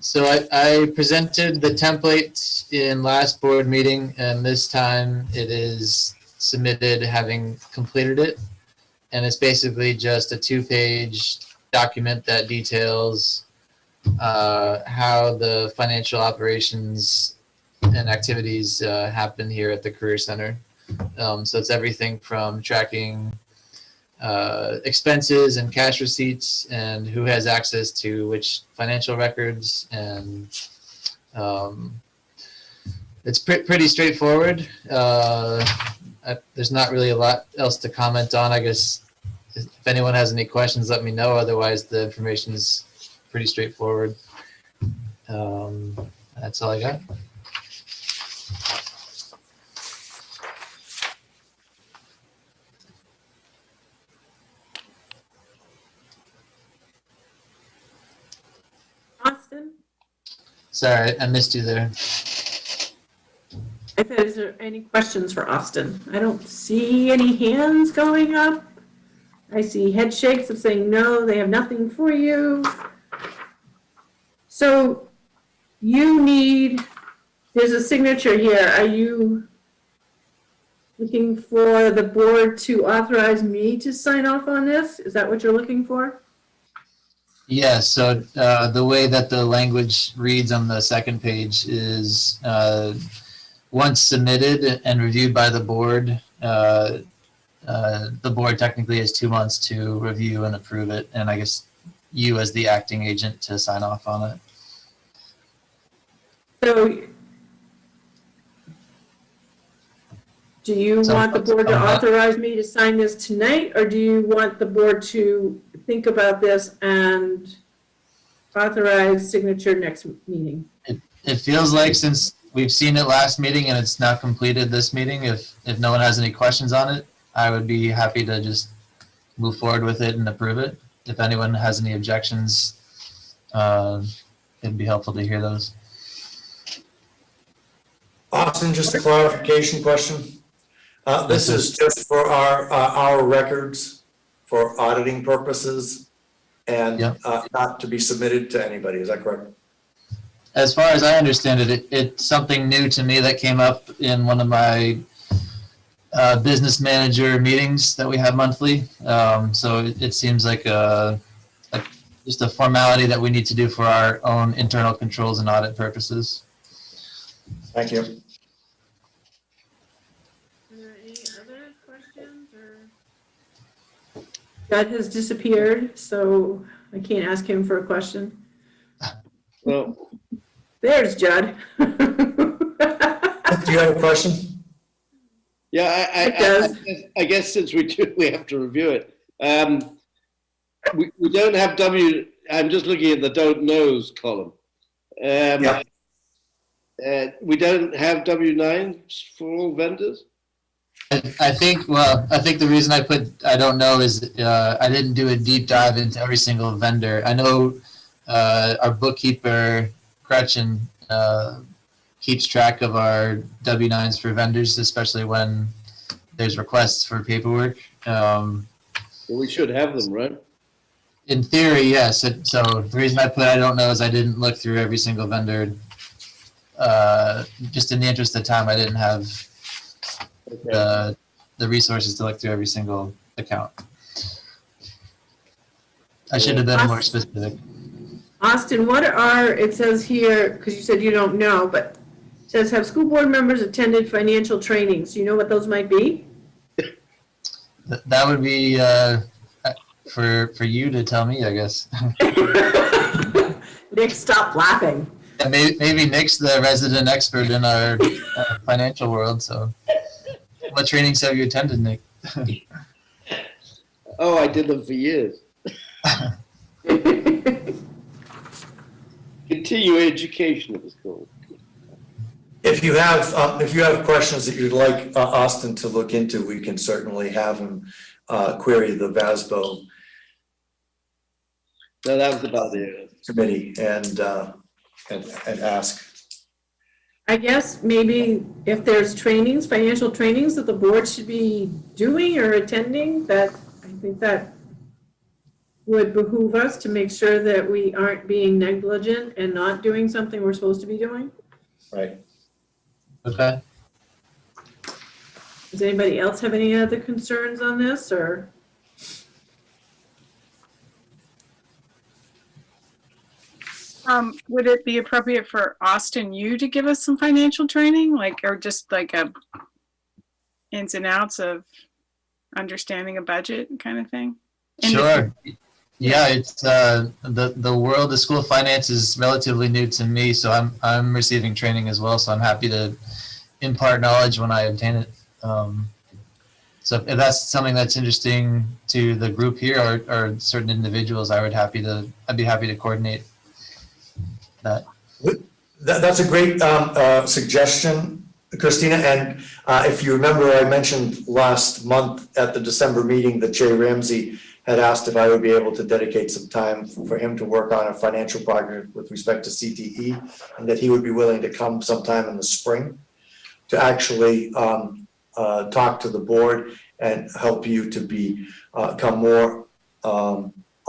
So I presented the template in last board meeting, and this time it is submitted having completed it. And it's basically just a 2-page document that details how the financial operations and activities happen here at the Career Center. So it's everything from tracking expenses and cash receipts and who has access to which financial records, and it's pretty straightforward. There's not really a lot else to comment on. I guess if anyone has any questions, let me know. Otherwise, the information is pretty straightforward. That's all I got. Austin? Sorry, I missed you there. I said, is there any questions for Austin? I don't see any hands going up. I see head shakes of saying no, they have nothing for you. So you need, there's a signature here. Are you looking for the board to authorize me to sign off on this? Is that what you're looking for? Yes, so the way that the language reads on the second page is once submitted and reviewed by the board technically has 2 months to review and approve it, and I guess you as the acting agent to sign off on it. So do you want the board to authorize me to sign this tonight, or do you want the board to think about this and authorize signature next meeting? It feels like, since we've seen it last meeting and it's now completed this meeting, if no one has any questions on it, I would be happy to just move forward with it and approve it. If anyone has any objections, it'd be helpful to hear those. Austin, just a clarification question. This is just for our records for auditing purposes and not to be submitted to anybody. Is that correct? As far as I understand it, it's something new to me that came up in one of my business manager meetings that we have monthly. So it seems like just a formality that we need to do for our own internal controls and audit purposes. Thank you. Are there any other questions or? Judd has disappeared, so I can't ask him for a question. Well, There's Judd. Do you have a question? yeah, It does. I guess since we do, we have to review it. We don't have I'm just looking at the don't knows column. Yeah. We don't have W9s for all vendors? I think the reason I put I don't know is I didn't do a deep dive into every single vendor. I know our bookkeeper, Gretchen, keeps track of our W9s for vendors, especially when there's requests for paperwork. Well, we should have them, right? In theory, yes. So the reason I put I don't know is I didn't look through every single vendor. Just in the interest of time, I didn't have the resources to look through every single account. I should have been more specific. Austin, what are, it says here, because you said you don't know, but it says, have school board members attended financial trainings? Do you know what those might be? That would be for you to tell me, I guess. Nick, stop laughing. Yeah, maybe Nick's the resident expert in our financial world. So, what trainings have you attended, Nick? Oh, I did them for years. Continue education of the school. If you have questions that you'd like Austin to look into, we can certainly have him query the VASBO No, that was about it. committee and ask. I guess maybe if there's trainings, financial trainings that the board should be doing or attending, that I think that would behoove us to make sure that we aren't being negligent and not doing something we're supposed to be doing. Right. Okay. Does anybody else have any other concerns on this, or? Would it be appropriate for Austin, you to give us some financial training, like, or just like a ins and outs of understanding a budget kind of thing? Sure. Yeah, it's the world of school finance is relatively new to me, so I'm receiving training as well. So I'm happy to impart knowledge when I obtain it. So if that's something that's interesting to the group here or certain individuals, I'd be happy to coordinate that. That's a great suggestion, Christina. And if you remember, I mentioned last month at the December meeting that Jay Ramsey had asked if I would be able to dedicate some time for him to work on a financial project with respect to CTE, and that he would be willing to come sometime in the spring to actually talk to the board and help you to become more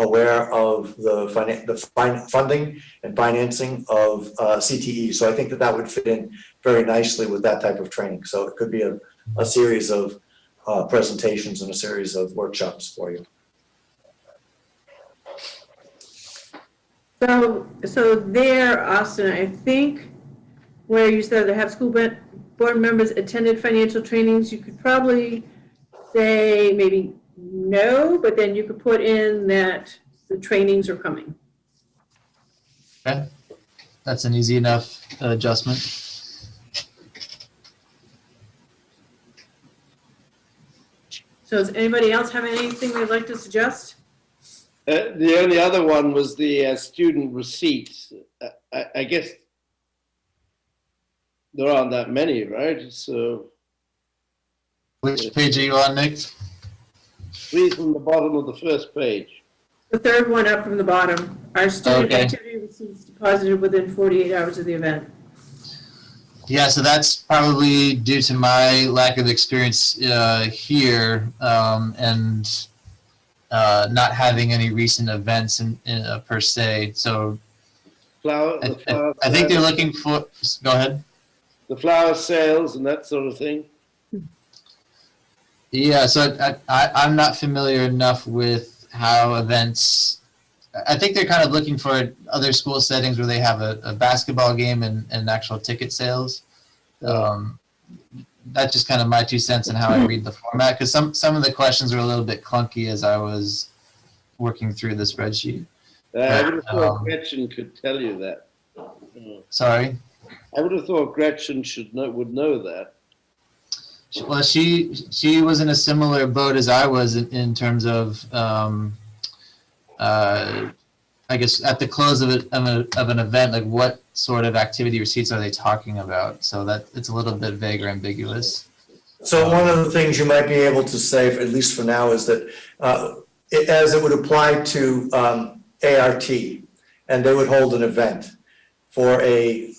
aware of the funding and financing of CTE. So I think that would fit in very nicely with that type of training. So it could be a series of presentations and a series of workshops for you. So there, Austin, I think where you said to have school board members attended financial trainings, you could probably say maybe no, but then you could put in that the trainings are coming. Okay, that's an easy enough adjustment. So does anybody else have anything they'd like to suggest? The only other one was the student receipts. I guess there aren't that many, right? So, which page are you on, Nick? Please, from the bottom of the first page. The third one up from the bottom. Our student Okay. activity receipts deposited within 48 hours of the event. Yeah, so that's probably due to my lack of experience here and not having any recent events per se. So I think they're looking for, go ahead. The flower sales and that sort of thing. Yeah, so I'm not familiar enough with how events, I think they're kind of looking for other school settings where they have a basketball game and actual ticket sales. That's just kind of my 2 cents on how I read the format, because some of the questions are a little bit clunky as I was working through the spreadsheet. I would have thought Gretchen could tell you that. Sorry? I would have thought Gretchen would know that. Well, she was in a similar boat as I was in terms of, I guess at the close of an event, like what sort of activity receipts are they talking about? So that it's a little bit vague or ambiguous. So one of the things you might be able to say, at least for now, is that as it would apply to ART, and they would hold an event for a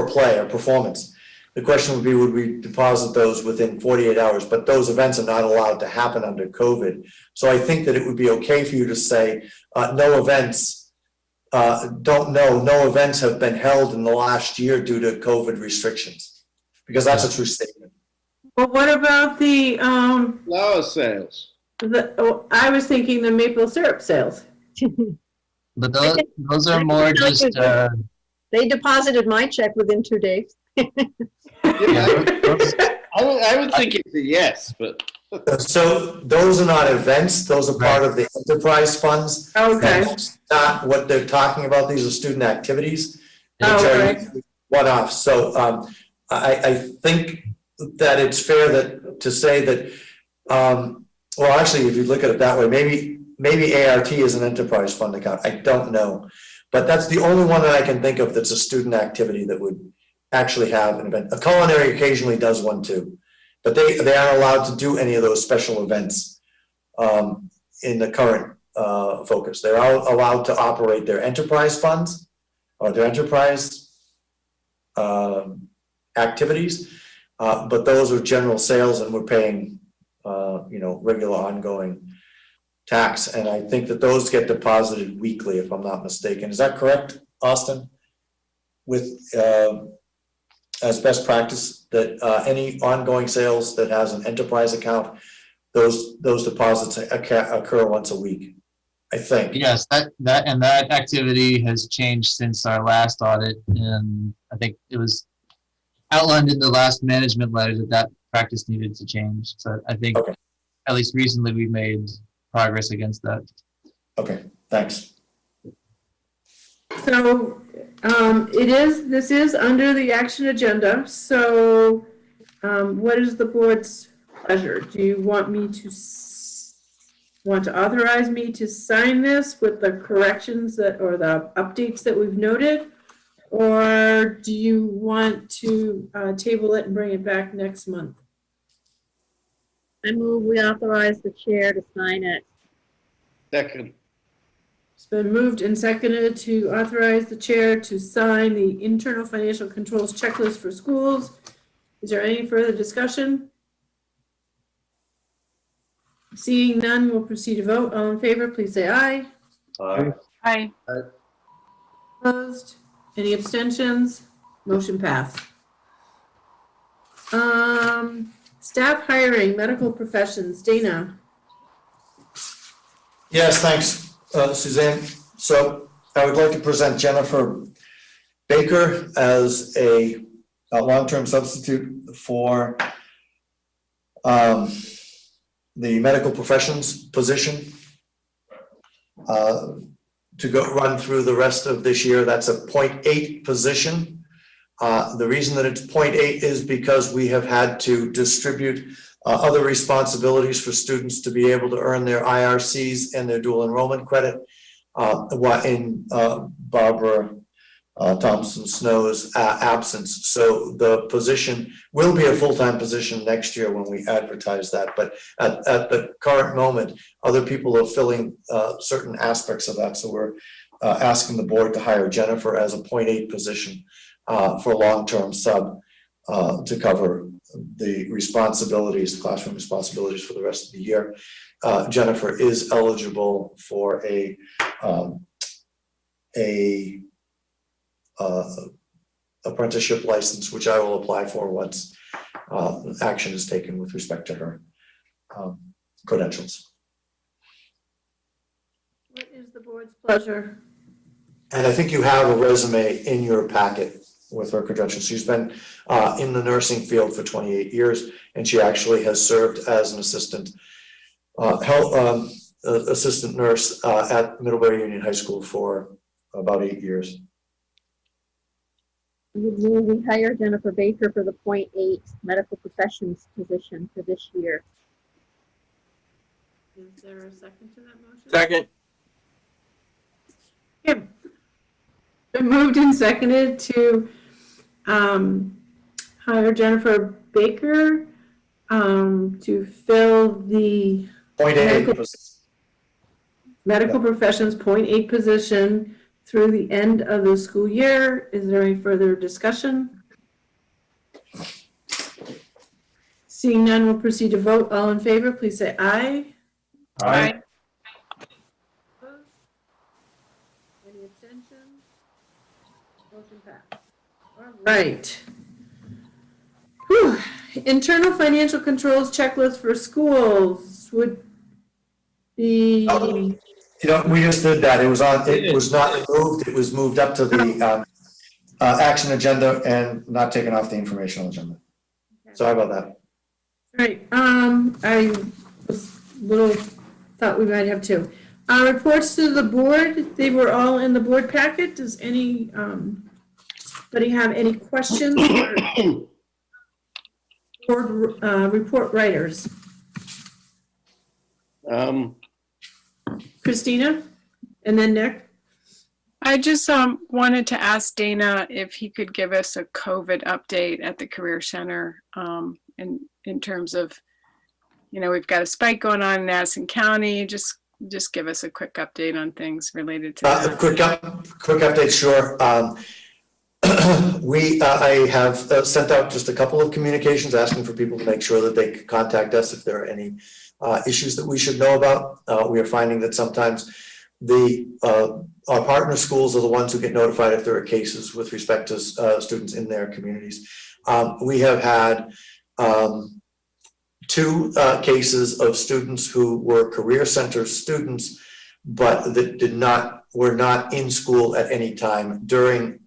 play or performance. The question would be, would we deposit those within 48 hours? But those events are not allowed to happen under COVID. So I think that it would be okay for you to say, no events, no events have been held in the last year due to COVID restrictions, because that's a true statement. But what about the, flower sales? I was thinking the maple syrup sales. But those are more just. They deposited my check within 2 days. I would think it's a yes, but. So those are not events, those are part of the enterprise funds. Okay. That's not what they're talking about, these are student activities. Okay. One-off, so I think that it's fair to say that, well, actually, if you look at it that way, maybe ART is an enterprise fund account, I don't know. But that's the only one that I can think of that's a student activity that would actually have an event. A culinary occasionally does one too, but they aren't allowed to do any of those special events in the current focus. They're all allowed to operate their enterprise funds or their enterprise activities, but those are general sales, and we're paying regular ongoing tax, and I think that those get deposited weekly, if I'm not mistaken. Is that correct, Austin? With as best practice, that any ongoing sales that has an enterprise account, those deposits occur once a week, I think. Yes, that activity has changed since our last audit, and I think it was outlined in the last management letter that practice needed to change. So I think at least recently we made progress against that. Okay, thanks. So this is under the action agenda. So what is the board's pleasure? Do you want me to authorize me to sign this with the corrections or the updates that we've noted? Or do you want to table it and bring it back next month? I move we authorize the chair to sign it. Second. It's been moved and seconded to authorize the chair to sign the internal financial controls checklist for schools. Is there any further discussion? Seeing none, we'll proceed to vote. All in favor, please say aye. Aye. Aye. Opposed? Any abstentions? Motion passed. Staff hiring, medical professions. Dana. Yes, thanks, Suzanne. So I would like to present Jennifer Baker as a long-term substitute for the medical professions position to run through the rest of this year. That's a 0.8 position. The reason that it's 0.8 is because we have had to distribute other responsibilities for students to be able to earn their IRCs and their dual enrollment credit in Barbara Thompson Snow's absence. So the position will be a full-time position next year when we advertise that. But at the current moment, other people are filling certain aspects of that. So we're asking the board to hire Jennifer as a 0.8 position for long-term sub to cover the classroom responsibilities for the rest of the year. Jennifer is eligible for a apprenticeship license, which I will apply for once action is taken with respect to her credentials. What is the board's pleasure? And I think you have a resume in your packet with her credentials. She's been in the nursing field for 28 years, and she actually has served as an assistant assistant nurse at Middlebury Union High School for about 8 years. We hire Jennifer Baker for the .8 medical professions position for this year. Is there a second to that motion? Second. Kim. Been moved and seconded to hire Jennifer Baker to fill the medical professions .8 position through the end of the school year. Is there any further discussion? Seeing none, we'll proceed to vote. All in favor, please say aye. Aye. Opposed? Any abstentions? Motion passed. All right. Whew. Internal financial controls checklist for schools would be. You know, we just did that. It was not removed. It was moved up to the action agenda and not taken off the informational agenda. Sorry about that. Right. I was thought we might have two. Reports to the board. They were all in the board packet. Does anybody have any questions for board report writers? Christina, and then Nick. I just wanted to ask Dana if he could give us a COVID update at the Career Center in terms of, we've got a spike going on in Addison County. Just give us a quick update on things related to that. Quick update, sure. I have sent out just a couple of communications asking for people to make sure that they could contact us if there are any issues that we should know about. We are finding that sometimes our partner schools are the ones who get notified if there are cases with respect to students in their communities. We have had 2 cases of students who were Career Center students, but that were not in school at any time during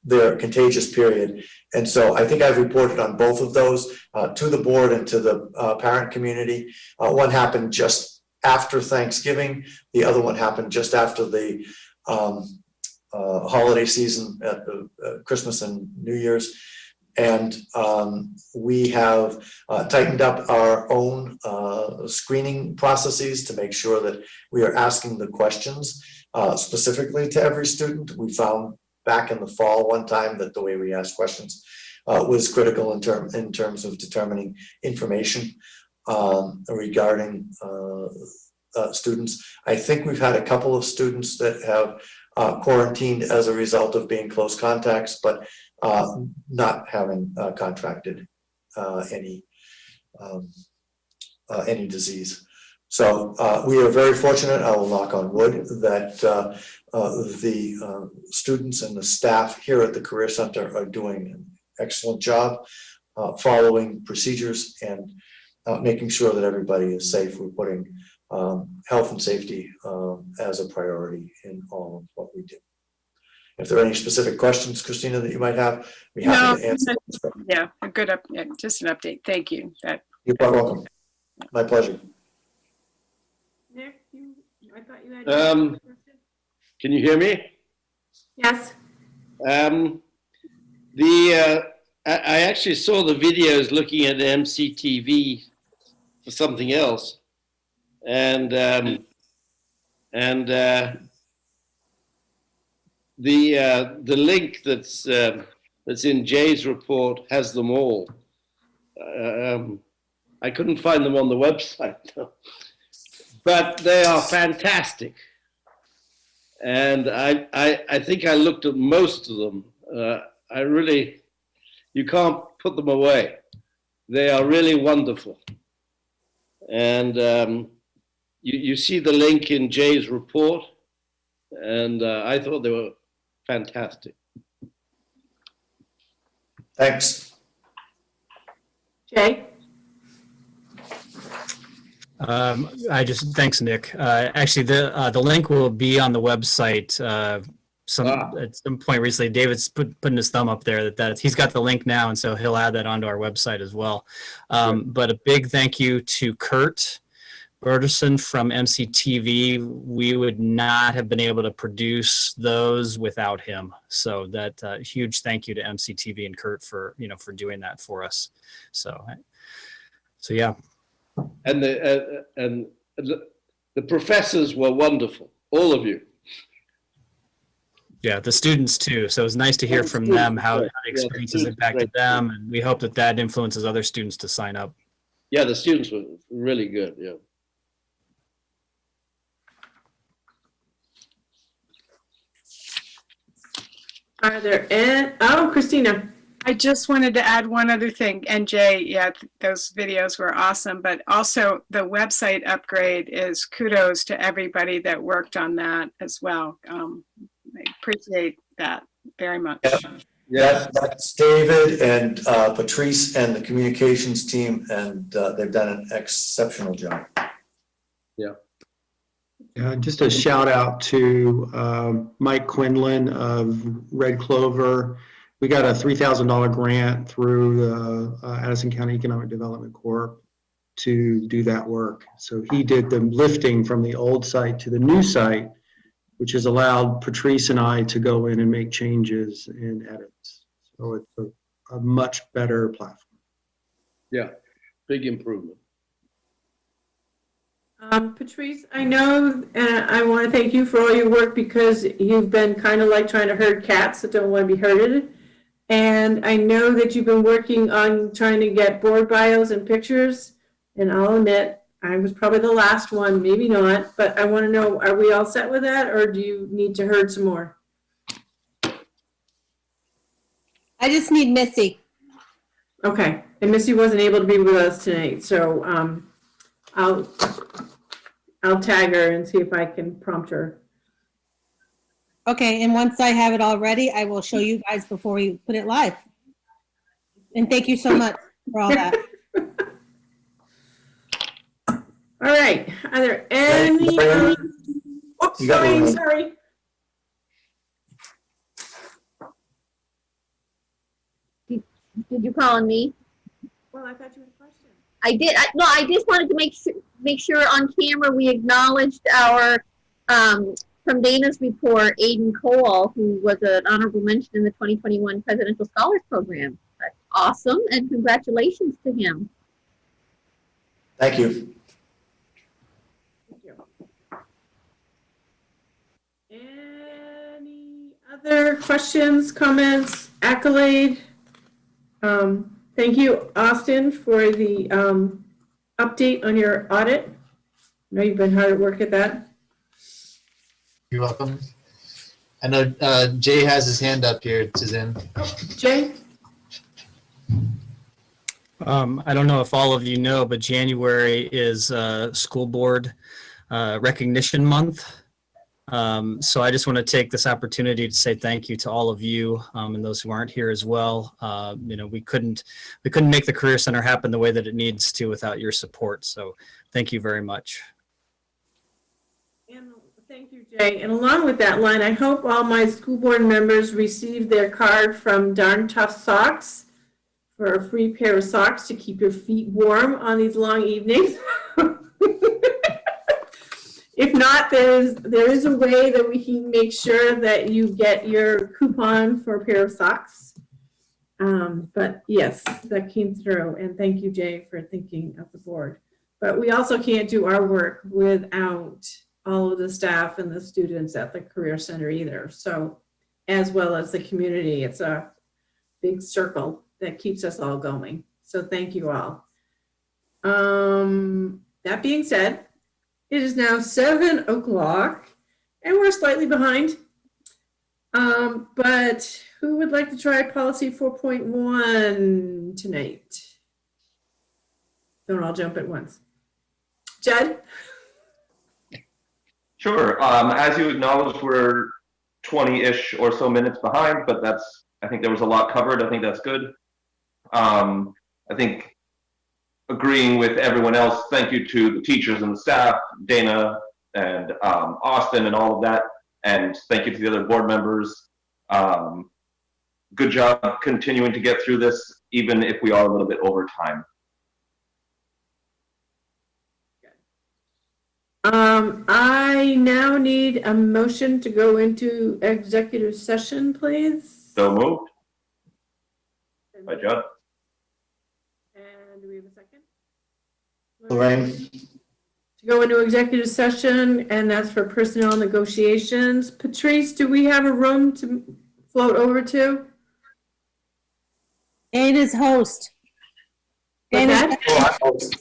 their contagious period. And so I think I've reported on both of those to the board and to the parent community. One happened just after Thanksgiving. The other one happened just after the holiday season at the Christmas and New Year's. And we have tightened up our own screening processes to make sure that we are asking the questions specifically to every student. We found back in the fall one time that the way we asked questions was critical in terms of determining information regarding students. I think we've had a couple of students that have quarantined as a result of being close contacts, but not having contracted any disease. So we are very fortunate, I will knock on wood, that the students and the staff here at the Career Center are doing an excellent job following procedures and making sure that everybody is safe. We're putting health and safety as a priority in all of what we do. If there are any specific questions, Christina, that you might have, be happy to answer. Yeah, a good just an update. Thank you. You're quite welcome. My pleasure. Nick, I thought you had. Can you hear me? Yes. I actually saw the videos looking at MCTV for something else, and the link that's in Jay's report has them all. I couldn't find them on the website, but they are fantastic. And I think I looked at most of them. You can't put them away. They are really wonderful. And you see the link in Jay's report, and I thought they were fantastic. Thanks. Jay? Thanks, Nick. Actually, the link will be on the website. At some point recently, David's putting his thumb up there that he's got the link now, and so he'll add that onto our website as well. But a big thank you to Kurt Berterson from MCTV. We would not have been able to produce those without him. So that huge thank you to MCTV and Kurt for doing that for us. So yeah. And the professors were wonderful, all of you. Yeah, the students too. So it was nice to hear from them how the experience has impacted them, and we hope that influences other students to sign up. Yeah, the students were really good. Yeah. Are there Christina? I just wanted to add one other thing. And Jay, yeah, those videos were awesome, but also the website upgrade is kudos to everybody that worked on that as well. I appreciate that very much. Yeah, that's David and Patrice and the communications team, and they've done an exceptional job. Yeah. Just a shout out to Mike Quinlan of Red Clover. We got a $3,000 grant through the Addison County Economic Development Corp to do that work. So he did the lifting from the old site to the new site, which has allowed Patrice and I to go in and make changes and edits. So it's a much better platform. Yeah, big improvement. Patrice, I know, and I want to thank you for all your work, because you've been kind of like trying to herd cats that don't want to be herded. And I know that you've been working on trying to get board bios and pictures. And I'll admit, I was probably the last one, maybe not, but I want to know, are we all set with that, or do you need to herd some more? I just need Missy. Okay, and Missy wasn't able to be with us tonight, so I'll tag her and see if I can prompt her. Okay, and once I have it all ready, I will show you guys before we put it live. And thank you so much for all that. All right, are there any? Oops, sorry. Did you call on me? Well, I thought you had a question. I did. No, I just wanted to make sure on camera we acknowledged our, from Dana's report, Aiden Cole, who was an honorable mention in the 2021 Presidential Scholars Program. That's awesome, and congratulations to him. Thank you. Any other questions, comments, accolade? Thank you, Austin, for the update on your audit. I know you've been hard at work at that. You're welcome. I know Jay has his hand up here, Suzanne. Oh, Jay? I don't know if all of you know, but January is School Board Recognition Month. So I just want to take this opportunity to say thank you to all of you and those who aren't here as well. We couldn't make the Career Center happen the way that it needs to without your support. So thank you very much. And thank you, Jay. And along with that line, I hope all my school board members received their card from Darn Tough Socks for a free pair of socks to keep your feet warm on these long evenings. If not, there is a way that we can make sure that you get your coupon for a pair of socks. But yes, that came through, and thank you, Jay, for thinking of the board. But we also can't do our work without all of the staff and the students at the Career Center either. So, as well as the community, it's a big circle that keeps us all going. So thank you all. That being said, it is now 7 o'clock and we're slightly behind. But who would like to try policy 4.1 tonight? Don't all jump at once. Judd? Sure. As you acknowledged, we're 20-ish or so minutes behind, but I think there was a lot covered. I think that's good. I think agreeing with everyone else, thank you to the teachers and the staff, Dana and Austin and all of that. And thank you to the other board members. Good job continuing to get through this, even if we are a little bit over time. I now need a motion to go into executive session, please. So moved. By Judd. And do we have a second? Lorraine? To go into executive session, and that's for personnel negotiations. Patrice, do we have a room to float over to? Dana's host. Dana's the host.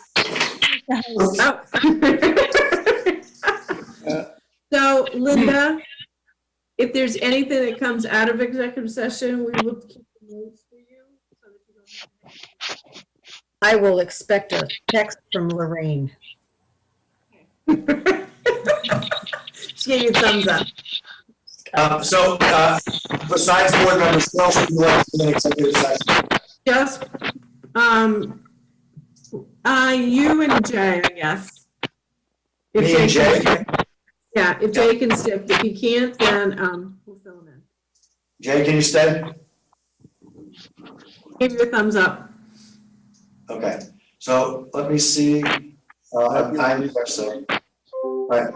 So, Linda, if there's anything that comes out of executive session, we will keep the notes for you so that you don't have to. I will expect a text from Lorraine. She gave you a thumbs up. Besides board members, who else would you like to be in executive session? Just, you and Jay, I guess. If Me and Jay? Yeah, if Jay can stick. If he can't, then we'll fill him in. Jay, can you stay? Give you a thumbs up. Okay, so let me see. I'm so. All right.